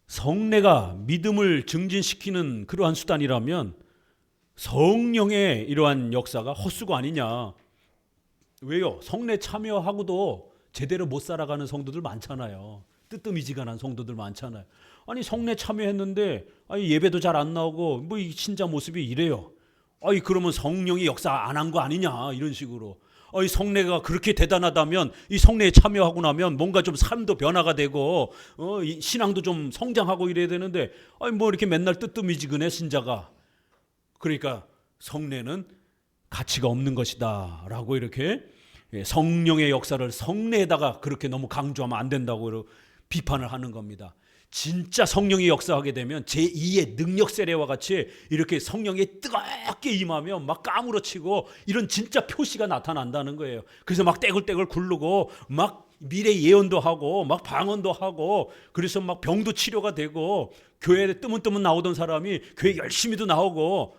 성례가 믿음을 증진시키는 그러한 수단이라면 성령의 이러한 역사가 헛수고 아니냐. 왜요? 성례 참여하고도 제대로 못 살아가는 성도들 많잖아요. 뜨뜻미지근한 성도들 많잖아요. 아니 성례 참여했는데 예배도 잘 안 나오고 뭐 이 신자 모습이 이래요. 그러면 성령이 역사 안 한 거 아니냐 이런 식으로. 성례가 그렇게 대단하다면 이 성례에 참여하고 나면 뭔가 좀 삶도 변화가 되고 이 신앙도 좀 성장하고 이래야 되는데 뭐 이렇게 맨날 뜨뜻미지근해 신자가. 그러니까 성례는 가치가 없는 것이다 라고 이렇게 성령의 역사를 성례에다가 그렇게 너무 강조하면 안 된다고 비판을 하는 겁니다. 진짜 성령이 역사하게 되면 제2의 능력 세례와 같이 이렇게 성령이 뜨겁게 임하면 막 까무러치고 이런 진짜 표시가 나타난다는 거예요. 그래서 막 떼굴떼굴 굴르고 막 미래 예언도 하고 막 방언도 하고 그래서 막 병도 치료가 되고 교회에 뜨문뜨문 나오던 사람이 교회 열심히도 나오고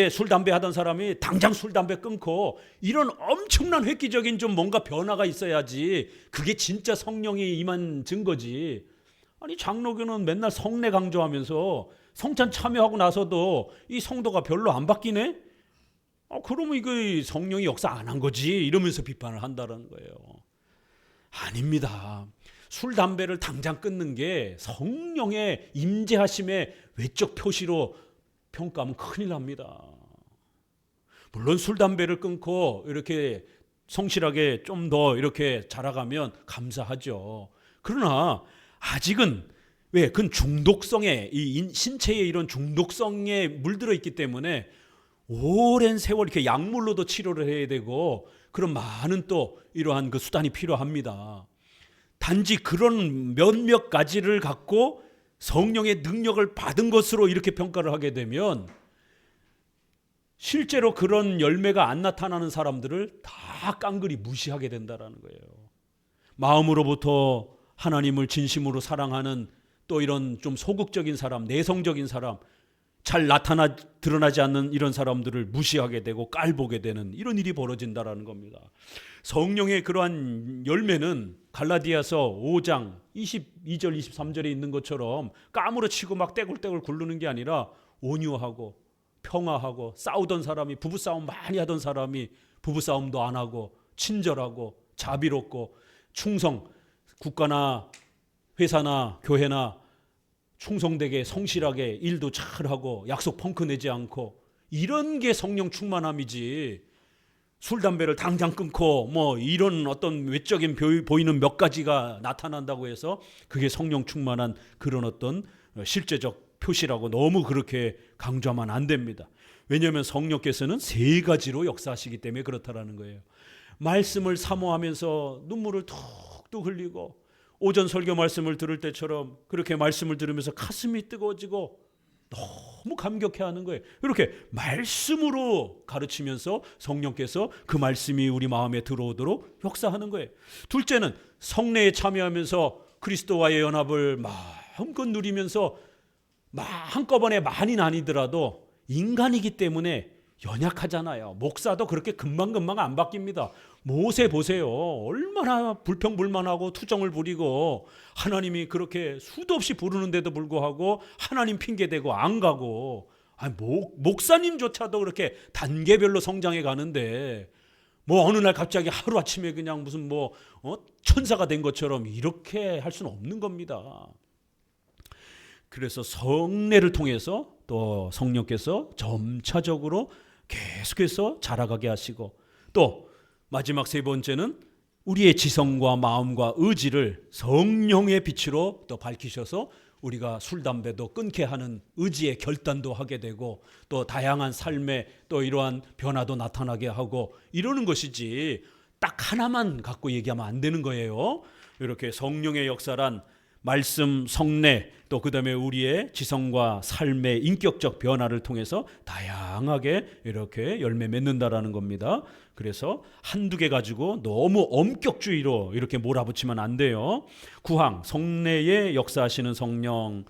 술 담배 하던 사람이 당장 술 담배 끊고 이런 엄청난 획기적인 좀 뭔가 변화가 있어야지 그게 진짜 성령이 임한 증거지. 아니 장로교는 맨날 성례 강조하면서 성찬 참여하고 나서도 이 성도가 별로 안 바뀌네? 그러면 이거 성령이 역사 안 한 거지 이러면서 비판을 한다는 거예요. 아닙니다. 술 담배를 당장 끊는 게 성령의 임재하심의 외적 표시로 평가하면 큰일 납니다. 물론 술 담배를 끊고 이렇게 성실하게 좀 더 이렇게 자라가면 감사하죠. 그러나 아직은 왜? 그건 중독성에 이 신체에 이런 중독성에 물들어 있기 때문에 오랜 세월 이렇게 약물로도 치료를 해야 되고 그런 많은 또 이러한 그 수단이 필요합니다. 단지 그런 몇몇 가지를 갖고 성령의 능력을 받은 것으로 이렇게 평가를 하게 되면 실제로 그런 열매가 안 나타나는 사람들을 다 깡그리 무시하게 된다는 거예요. 마음으로부터 하나님을 진심으로 사랑하는 또 이런 좀 소극적인 사람, 내성적인 사람, 잘 드러나지 않는 이런 사람들을 무시하게 되고 깔보게 되는 이런 일이 벌어진다라는 겁니다. 성령의 그러한 열매는 갈라디아서 5장 22절 23절에 있는 것처럼 까무러치고 막 떼굴떼굴 굴르는 게 아니라 온유하고 평화하고 싸우던 사람이 부부싸움 많이 하던 사람이 부부싸움도 안 하고 친절하고 자비롭고 충성, 국가나 회사나 교회나 충성되게 성실하게 일도 잘하고 약속 펑크 내지 않고 이런 게 성령 충만함이지. 술 담배를 당장 끊고 뭐 이런 어떤 외적인 보이는 몇 가지가 나타난다고 해서 그게 성령 충만한 그런 어떤 실제적 표시라고 너무 그렇게 강조하면 안 됩니다. 왜냐하면 성령께서는 세 가지로 역사하시기 때문에 그렇다라는 거예요. 말씀을 사모하면서 눈물을 툭툭 흘리고 오전 설교 말씀을 들을 때처럼 그렇게 말씀을 들으면서 가슴이 뜨거워지고 너무 감격해하는 거예요. 이렇게 말씀으로 가르치면서 성령께서 그 말씀이 우리 마음에 들어오도록 역사하는 거예요. 둘째는 성례에 참여하면서 그리스도와의 연합을 마음껏 누리면서 한꺼번에 많이 아니더라도 인간이기 때문에 연약하잖아요. 목사도 그렇게 금방금방 안 바뀝니다. 모세 보세요. 얼마나 불평불만하고 투정을 부리고 하나님이 그렇게 수도 없이 부르는데도 불구하고 하나님 핑계대고 안 가고 목사님조차도 그렇게 단계별로 성장해 가는데 뭐 어느 날 갑자기 하루아침에 그냥 무슨 천사가 된 것처럼 이렇게 할 수는 없는 겁니다. 그래서 성례를 통해서 또 성령께서 점차적으로 계속해서 자라가게 하시고 또 마지막 세 번째는 우리의 지성과 마음과 의지를 성령의 빛으로 또 밝히셔서 우리가 술 담배도 끊게 하는 의지의 결단도 하게 되고 또 다양한 삶의 또 이러한 변화도 나타나게 하고 이러는 것이지 딱 하나만 갖고 얘기하면 안 되는 거예요. 이렇게 성령의 역사란 말씀, 성례, 또 그다음에 우리의 지성과 삶의 인격적 변화를 통해서 다양하게 이렇게 열매 맺는다라는 겁니다. 그래서 한두 개 가지고 너무 엄격주의로 이렇게 몰아붙이면 안 돼요. 구항, 성례에 역사하시는 성령.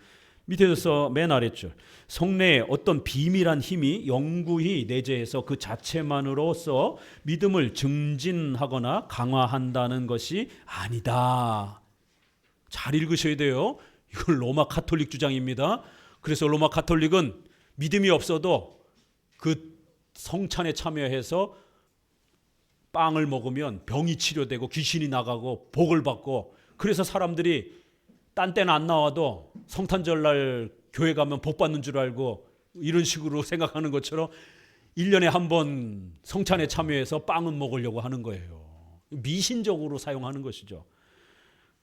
밑에서 맨 아래줄 성내에 어떤 비밀한 힘이 영구히 내재해서 그 자체만으로서 믿음을 증진하거나 강화한다는 것이 아니다. 잘 읽으셔야 돼요. 이건 로마 가톨릭 주장입니다. 그래서 로마 가톨릭은 믿음이 없어도 그 성찬에 참여해서 빵을 먹으면 병이 치료되고 귀신이 나가고 복을 받고, 그래서 사람들이 딴 때는 안 나와도 성탄절날 교회 가면 복 받는 줄 알고 이런 식으로 생각하는 것처럼 1년에 한 번 성찬에 참여해서 빵은 먹으려고 하는 거예요. 미신적으로 사용하는 것이죠.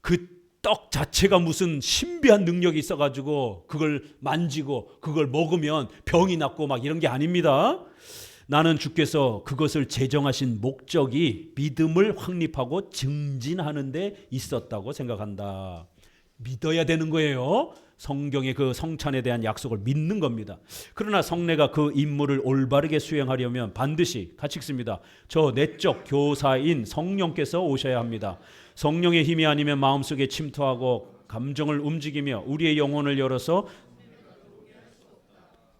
그 떡 자체가 무슨 신비한 능력이 있어가지고 그걸 만지고 그걸 먹으면 병이 낫고 막 이런 게 아닙니다. 나는 주께서 그것을 제정하신 목적이 믿음을 확립하고 증진하는 데 있었다고 생각한다. 믿어야 되는 거예요. 성경의 그 성찬에 대한 약속을 믿는 겁니다. 그러나 성례가 그 임무를 올바르게 수행하려면 반드시 같이 읽습니다. 저 내적 교사인 성령께서 오셔야 합니다. 성령의 힘이 아니면 마음속에 침투하고 감정을 움직이며 우리의 영혼을 열어서,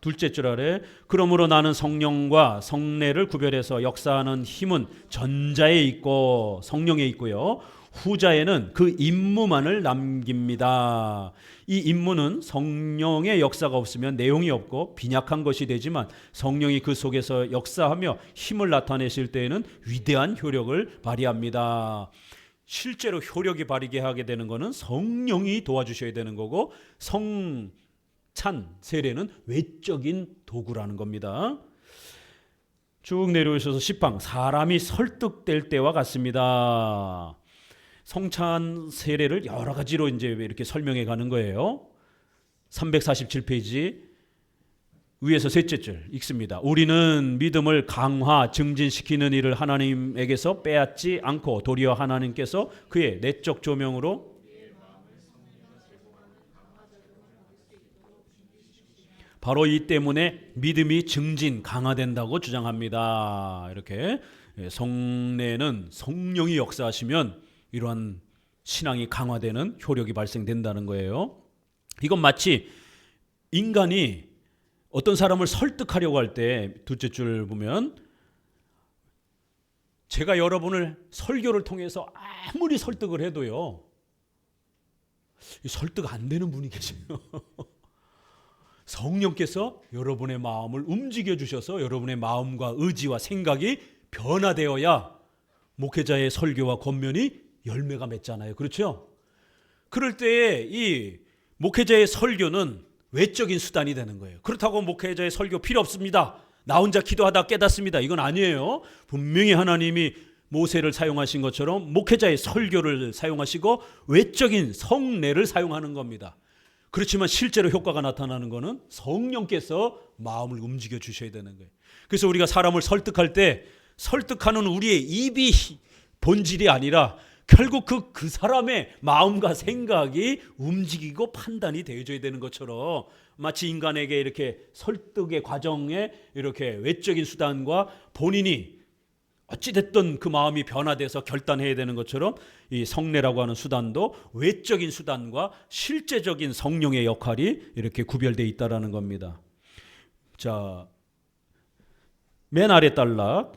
둘째 줄 아래, 그러므로 나는 성령과 성례를 구별해서 역사하는 힘은 전자에 있고 성령에 있고요, 후자에는 그 임무만을 남깁니다. 이 임무는 성령의 역사가 없으면 내용이 없고 빈약한 것이 되지만 성령이 그 속에서 역사하며 힘을 나타내실 때에는 위대한 효력을 발휘합니다. 실제로 효력이 발휘게 하게 되는 것은 성령이 도와주셔야 되는 거고, 성찬 세례는 외적인 도구라는 겁니다. 쭉 내려오셔서 10방, 사람이 설득될 때와 같습니다. 성찬 세례를 여러 가지로 이제 이렇게 설명해 가는 거예요. 347페이지 위에서 셋째 줄 읽습니다. 우리는 믿음을 강화, 증진시키는 일을 하나님에게서 빼앗지 않고 도리어 하나님께서 그의 내적 조명으로 바로 이 때문에 믿음이 증진, 강화된다고 주장합니다. 이렇게 성례는 성령이 역사하시면 이러한 신앙이 강화되는 효력이 발생된다는 거예요. 이건 마치 인간이 어떤 사람을 설득하려고 할 때, 둘째 줄 보면, 제가 여러분을 설교를 통해서 아무리 설득을 해도요, 설득 안 되는 분이 계세요. 성령께서 여러분의 마음을 움직여 주셔서 여러분의 마음과 의지와 생각이 변화되어야 목회자의 설교와 권면이 열매가 맺잖아요. 그렇죠? 그럴 때에 이 목회자의 설교는 외적인 수단이 되는 거예요. 그렇다고 목회자의 설교 필요 없습니다, 나 혼자 기도하다 깨닫습니다, 이건 아니에요. 분명히 하나님이 모세를 사용하신 것처럼 목회자의 설교를 사용하시고 외적인 성례를 사용하는 겁니다. 그렇지만 실제로 효과가 나타나는 것은 성령께서 마음을 움직여 주셔야 되는 거예요. 그래서 우리가 사람을 설득할 때 설득하는 우리의 입이 본질이 아니라 결국 그 사람의 마음과 생각이 움직이고 판단이 되어져야 되는 것처럼, 마치 인간에게 이렇게 설득의 과정에 이렇게 외적인 수단과 본인이 어찌됐든 그 마음이 변화돼서 결단해야 되는 것처럼 이 성례라고 하는 수단도 외적인 수단과 실제적인 성령의 역할이 이렇게 구별되어 있다는 겁니다. 자, 맨 아래 단락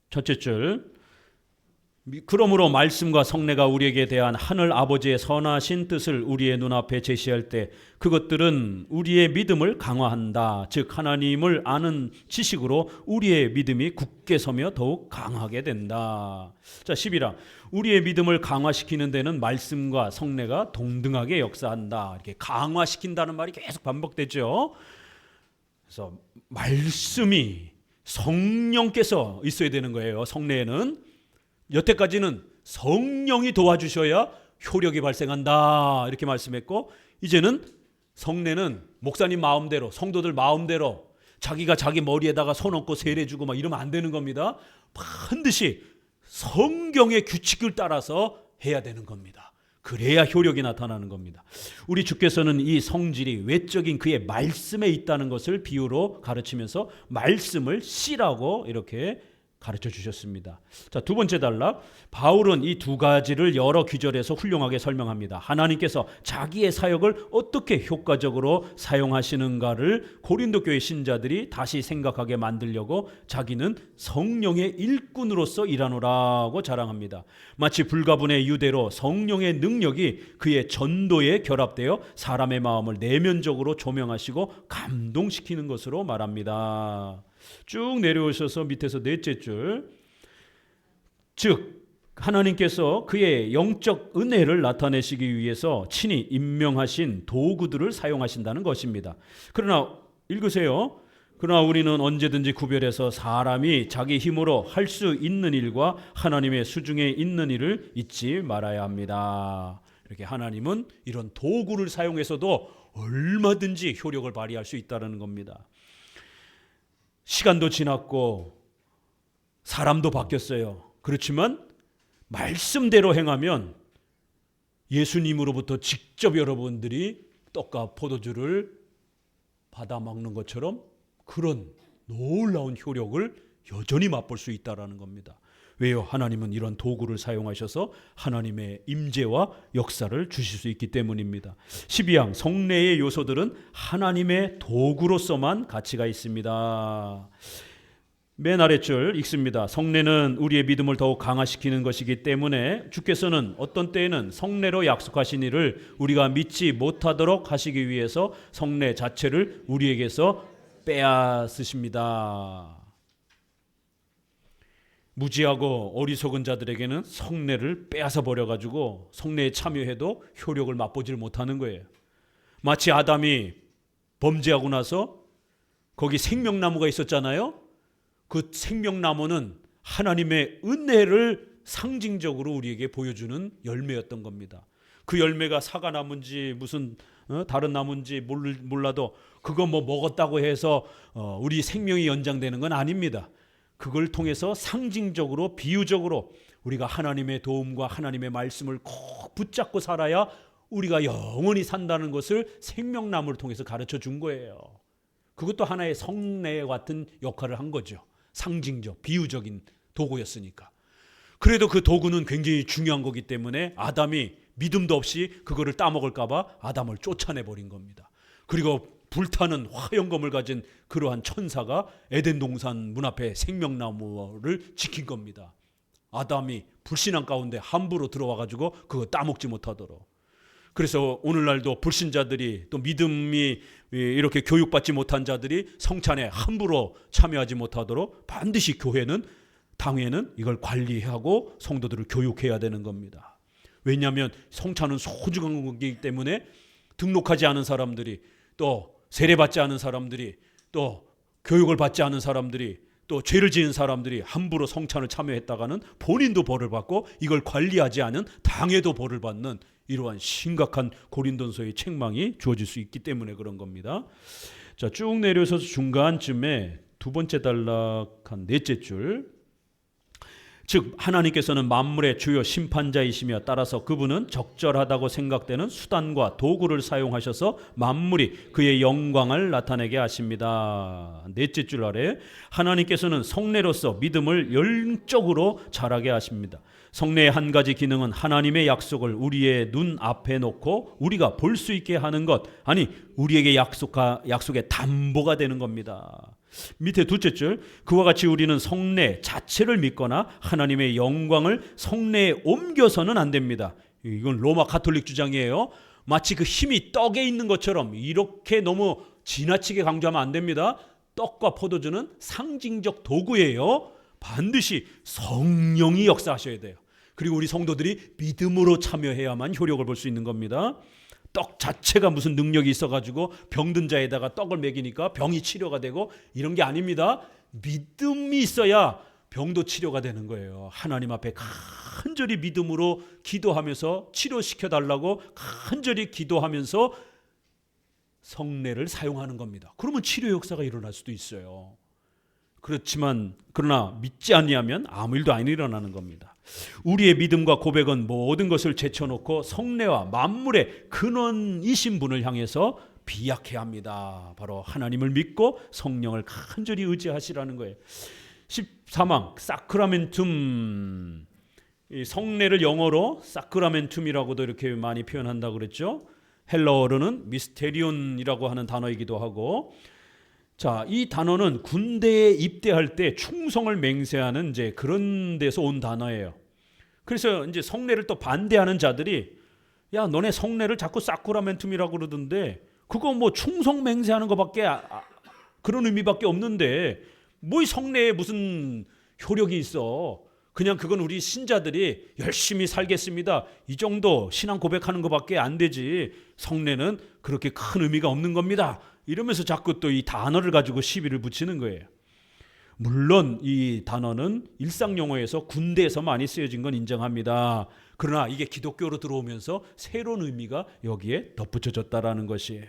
첫째 줄, 그러므로 말씀과 성례가 우리에게 대한 하늘 아버지의 선하신 뜻을 우리의 눈앞에 제시할 때 그것들은 우리의 믿음을 강화한다. 즉 하나님을 아는 지식으로 우리의 믿음이 굳게 서며 더욱 강하게 된다. 자, 11화, 우리의 믿음을 강화시키는 데는 말씀과 성례가 동등하게 역사한다. 이렇게 강화시킨다는 말이 계속 반복되죠. 그래서 말씀이, 성령께서 있어야 되는 거예요. 성례에는 여태까지는 성령이 도와주셔야 효력이 발생한다 이렇게 말씀했고, 이제는 성례는 목사님 마음대로, 성도들 마음대로 자기가 자기 머리에다가 손 얹고 세례 주고 막 이러면 안 되는 겁니다. 반드시 성경의 규칙을 따라서 해야 되는 겁니다. 그래야 효력이 나타나는 겁니다. 우리 주께서는 이 성질이 외적인 그의 말씀에 있다는 것을 비유로 가르치면서 말씀을 씨라고 이렇게 가르쳐 주셨습니다. 자, 두 번째 단락. 바울은 이 두 가지를 여러 기절에서 훌륭하게 설명합니다. 하나님께서 자기의 사역을 어떻게 효과적으로 사용하시는가를 고린도 교회 신자들이 다시 생각하게 만들려고 자기는 성령의 일꾼으로서 일하노라고 자랑합니다. 마치 불가분의 유대로 성령의 능력이 그의 전도에 결합되어 사람의 마음을 내면적으로 조명하시고 감동시키는 것으로 말합니다. 쭉 내려오셔서 밑에서 넷째 줄, 즉 하나님께서 그의 영적 은혜를 나타내시기 위해서 친히 임명하신 도구들을 사용하신다는 것입니다. 그러나 읽으세요. 그러나 우리는 언제든지 구별해서 사람이 자기 힘으로 할 수 있는 일과 하나님의 수중에 있는 일을 잊지 말아야 합니다. 이렇게 하나님은 이런 도구를 사용해서도 얼마든지 효력을 발휘할 수 있다는 겁니다. 시간도 지났고 사람도 바뀌었어요. 그렇지만 말씀대로 행하면 예수님으로부터 직접 여러분들이 떡과 포도주를 받아 먹는 것처럼 그런 놀라운 효력을 여전히 맛볼 수 있다는 겁니다. 왜요? 하나님은 이런 도구를 사용하셔서 하나님의 임재와 역사를 주실 수 있기 때문입니다. 12항 성례의 요소들은 하나님의 도구로서만 가치가 있습니다. 맨 아랫줄 읽습니다. 성례는 우리의 믿음을 더욱 강화시키는 것이기 때문에 주께서는 어떤 때에는 성례로 약속하신 일을 우리가 믿지 못하도록 하시기 위해서 성례 자체를 우리에게서 빼앗으십니다. 무지하고 어리석은 자들에게는 성례를 빼앗아 버려가지고 성례에 참여해도 효력을 맛보질 못하는 거예요. 마치 아담이 범죄하고 나서 거기 생명나무가 있었잖아요. 그 생명나무는 하나님의 은혜를 상징적으로 우리에게 보여주는 열매였던 겁니다. 그 열매가 사과나무인지 무슨 다른 나무인지 몰라도 그거 뭐 먹었다고 해서 우리 생명이 연장되는 건 아닙니다. 그걸 통해서 상징적으로 비유적으로 우리가 하나님의 도움과 하나님의 말씀을 꼭 붙잡고 살아야 우리가 영원히 산다는 것을 생명나무를 통해서 가르쳐 준 거예요. 그것도 하나의 성례 같은 역할을 한 거죠. 상징적, 비유적인 도구였으니까. 그래도 그 도구는 굉장히 중요한 거기 때문에 아담이 믿음도 없이 그거를 따먹을까 봐 아담을 쫓아내버린 겁니다. 그리고 불타는 화영검을 가진 그러한 천사가 에덴 동산 문 앞에 생명나무를 지킨 겁니다. 아담이 불신앙 가운데 함부로 들어와가지고 그거 따먹지 못하도록. 그래서 오늘날도 불신자들이 또 믿음이 이렇게 교육받지 못한 자들이 성찬에 함부로 참여하지 못하도록 반드시 교회는 당회는 이걸 관리하고 성도들을 교육해야 되는 겁니다. 왜냐하면 성찬은 소중한 거기 때문에 등록하지 않은 사람들이 또 세례받지 않은 사람들이 또 교육을 받지 않은 사람들이 또 죄를 지은 사람들이 함부로 성찬을 참여했다가는 본인도 벌을 받고 이걸 관리하지 않은 당회도 벌을 받는 이러한 심각한 고린도서의 책망이 주어질 수 있기 때문에 그런 겁니다. 자, 쭉 내려서 중간쯤에 두 번째 단락 한 넷째 줄. 즉 하나님께서는 만물의 주요 심판자이시며 따라서 그분은 적절하다고 생각되는 수단과 도구를 사용하셔서 만물이 그의 영광을 나타내게 하십니다. 넷째 줄 아래 하나님께서는 성례로서 믿음을 영적으로 자라게 하십니다. 성례의 한 가지 기능은 하나님의 약속을 우리의 눈 앞에 놓고 우리가 볼 수 있게 하는 것, 아니 우리에게 약속의 담보가 되는 겁니다. 밑에 둘째 줄, 그와 같이 우리는 성례 자체를 믿거나 하나님의 영광을 성례에 옮겨서는 안 됩니다. 이건 로마 가톨릭 주장이에요. 마치 그 힘이 떡에 있는 것처럼 이렇게 너무 지나치게 강조하면 안 됩니다. 떡과 포도주는 상징적 도구예요. 반드시 성령이 역사하셔야 돼요. 그리고 우리 성도들이 믿음으로 참여해야만 효력을 볼 수 있는 겁니다. 떡 자체가 무슨 능력이 있어가지고 병든 자에다가 떡을 먹이니까 병이 치료가 되고 이런 게 아닙니다. 믿음이 있어야 병도 치료가 되는 거예요. 하나님 앞에 간절히 믿음으로 기도하면서 치료시켜달라고 간절히 기도하면서 성례를 사용하는 겁니다. 그러면 치료 역사가 일어날 수도 있어요. 그렇지만 그러나 믿지 아니하면 아무 일도 안 일어나는 겁니다. 우리의 믿음과 고백은 모든 것을 제쳐놓고 성례와 만물의 근원이신 분을 향해서 비약해야 합니다. 바로 하나님을 믿고 성령을 간절히 의지하시라는 거예요. 14망 사크라멘툼, 이 성례를 영어로 사크라멘툼이라고도 이렇게 많이 표현한다고 그랬죠. 헬라어로는 미스테리온이라고 하는 단어이기도 하고, 자, 이 단어는 군대에 입대할 때 충성을 맹세하는 이제 그런 데서 온 단어예요. 그래서 이제 성례를 또 반대하는 자들이, 야, 너네 성례를 자꾸 사크라멘툼이라고 그러던데 그거 뭐 충성 맹세하는 것밖에 그런 의미밖에 없는데 뭐 이 성례에 무슨 효력이 있어? 그냥 그건 우리 신자들이 열심히 살겠습니다, 이 정도 신앙 고백하는 것밖에 안 되지, 성례는 그렇게 큰 의미가 없는 겁니다, 이러면서 자꾸 또 이 단어를 가지고 시비를 붙이는 거예요. 물론 이 단어는 일상 용어에서 군대에서 많이 쓰여진 건 인정합니다. 그러나 이게 기독교로 들어오면서 새로운 의미가 여기에 덧붙여졌다라는 것이에요.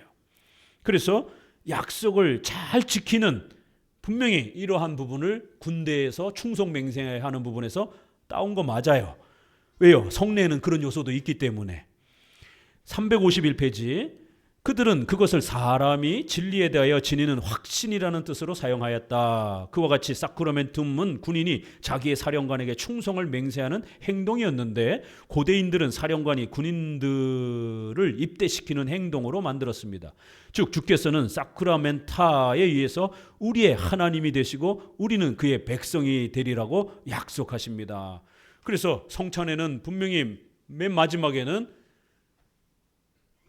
그래서 약속을 잘 지키는, 분명히 이러한 부분을 군대에서 충성 맹세하는 부분에서 따온 거 맞아요. 왜요? 성례에는 그런 요소도 있기 때문에. 351페이지, 그들은 그것을 사람이 진리에 대하여 지니는 확신이라는 뜻으로 사용하였다. 그와 같이 사크라멘툼은 군인이 자기의 사령관에게 충성을 맹세하는 행동이었는데 고대인들은 사령관이 군인들을 입대시키는 행동으로 만들었습니다. 즉 주께서는 사크라멘타에 의해서 우리의 하나님이 되시고 우리는 그의 백성이 되리라고 약속하십니다. 그래서 성찬에는 분명히 맨 마지막에는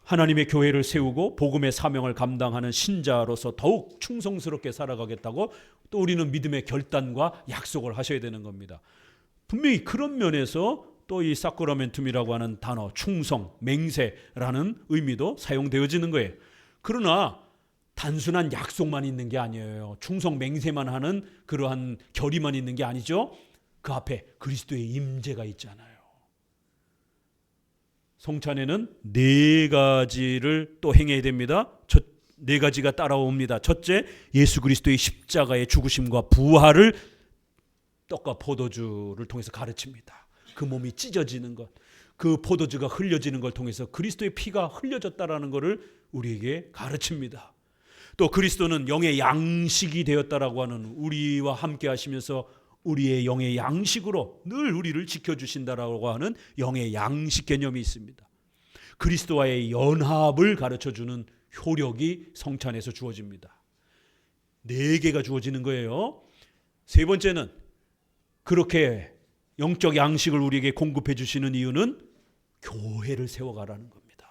하나님의 교회를 세우고 복음의 사명을 감당하는 신자로서 더욱 충성스럽게 살아가겠다고 또 우리는 믿음의 결단과 약속을 하셔야 되는 겁니다. 분명히 그런 면에서 또 이 사크라멘툼이라고 하는 단어, 충성, 맹세라는 의미도 사용되어지는 거예요. 그러나 단순한 약속만 있는 게 아니에요. 충성, 맹세만 하는 그러한 결의만 있는 게 아니죠. 그 앞에 그리스도의 임재가 있잖아요. 성찬에는 네 가지를 또 행해야 됩니다. 네 가지가 따라옵니다. 첫째, 예수 그리스도의 십자가의 죽으심과 부활을 떡과 포도주를 통해서 가르칩니다. 그 몸이 찢어지는 것, 그 포도주가 흘려지는 걸 통해서 그리스도의 피가 흘려졌다라는 것을 우리에게 가르칩니다. 또 그리스도는 영의 양식이 되었다라고 하는, 우리와 함께 하시면서 우리의 영의 양식으로 늘 우리를 지켜주신다라고 하는 영의 양식 개념이 있습니다. 그리스도와의 연합을 가르쳐주는 효력이 성찬에서 주어집니다. 4개가 주어지는 거예요. 세 번째는 그렇게 영적 양식을 우리에게 공급해 주시는 이유는 교회를 세워가라는 겁니다.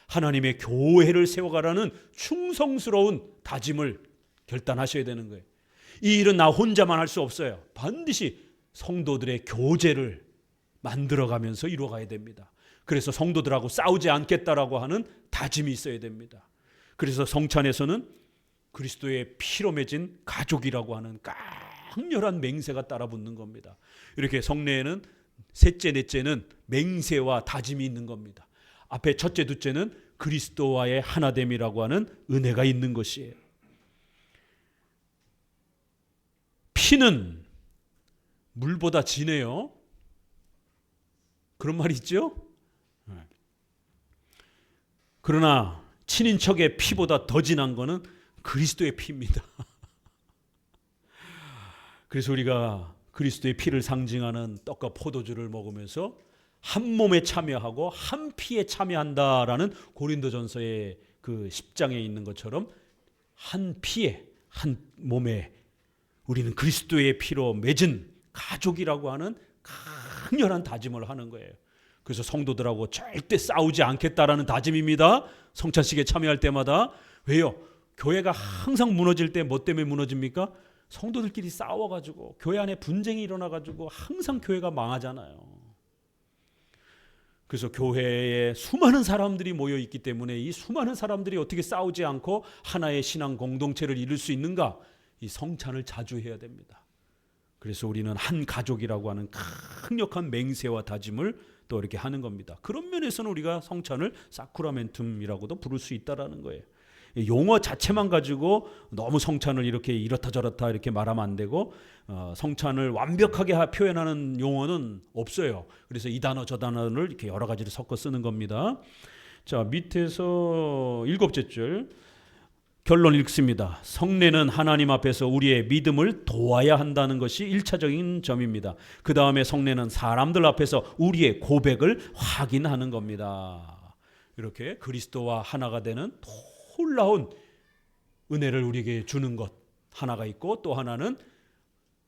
하나님의 교회를 세워가라는 충성스러운 다짐을 결단하셔야 되는 거예요. 이 일은 나 혼자만 할 수 없어요. 반드시 성도들의 교제를 만들어가면서 이루어가야 됩니다. 그래서 성도들하고 싸우지 않겠다라고 하는 다짐이 있어야 됩니다. 그래서 성찬에서는 그리스도의 피로 맺은 가족이라고 하는 강렬한 맹세가 따라붙는 겁니다. 이렇게 성례에는 셋째, 넷째는 맹세와 다짐이 있는 겁니다. 앞에 첫째, 둘째는 그리스도와의 하나됨이라고 하는 은혜가 있는 것이에요. 피는 물보다 진해요. 그런 말 있죠? 그러나 친인척의 피보다 더 진한 것은 그리스도의 피입니다. 그래서 우리가 그리스도의 피를 상징하는 떡과 포도주를 먹으면서 한 몸에 참여하고 한 피에 참여한다라는 고린도전서의 그 10장에 있는 것처럼 한 피에, 한 몸에 우리는 그리스도의 피로 맺은 가족이라고 하는 강렬한 다짐을 하는 거예요. 그래서 성도들하고 절대 싸우지 않겠다라는 다짐입니다. 성찬식에 참여할 때마다. 왜요? 교회가 항상 무너질 때 뭐 때문에 무너집니까? 성도들끼리 싸워가지고 교회 안에 분쟁이 일어나가지고 항상 교회가 망하잖아요. 그래서 교회에 수많은 사람들이 모여 있기 때문에 이 수많은 사람들이 어떻게 싸우지 않고 하나의 신앙 공동체를 이룰 수 있는가? 이 성찬을 자주 해야 됩니다. 그래서 우리는 한 가족이라고 하는 강력한 맹세와 다짐을 또 이렇게 하는 겁니다. 그런 면에서는 우리가 성찬을 사크라멘툼이라고도 부를 수 있다라는 거예요. 용어 자체만 가지고 너무 성찬을 이렇게 이렇다 저렇다 이렇게 말하면 안 되고, 성찬을 완벽하게 표현하는 용어는 없어요. 그래서 이 단어 저 단어를 이렇게 여러 가지를 섞어 쓰는 겁니다. 자, 밑에서 7째 줄, 결론 읽습니다. 성례는 하나님 앞에서 우리의 믿음을 도와야 한다는 것이 1차적인 점입니다. 그 다음에 성례는 사람들 앞에서 우리의 고백을 확인하는 겁니다. 이렇게 그리스도와 하나가 되는 놀라운 은혜를 우리에게 주는 것 하나가 있고, 또 하나는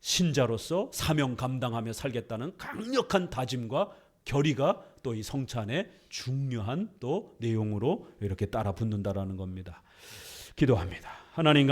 신자로서 사명 감당하며 살겠다는 강력한 다짐과 결의가 또 이 성찬의 중요한 또 내용으로 이렇게 따라 붙는다라는 겁니다. 기도합니다. 하나님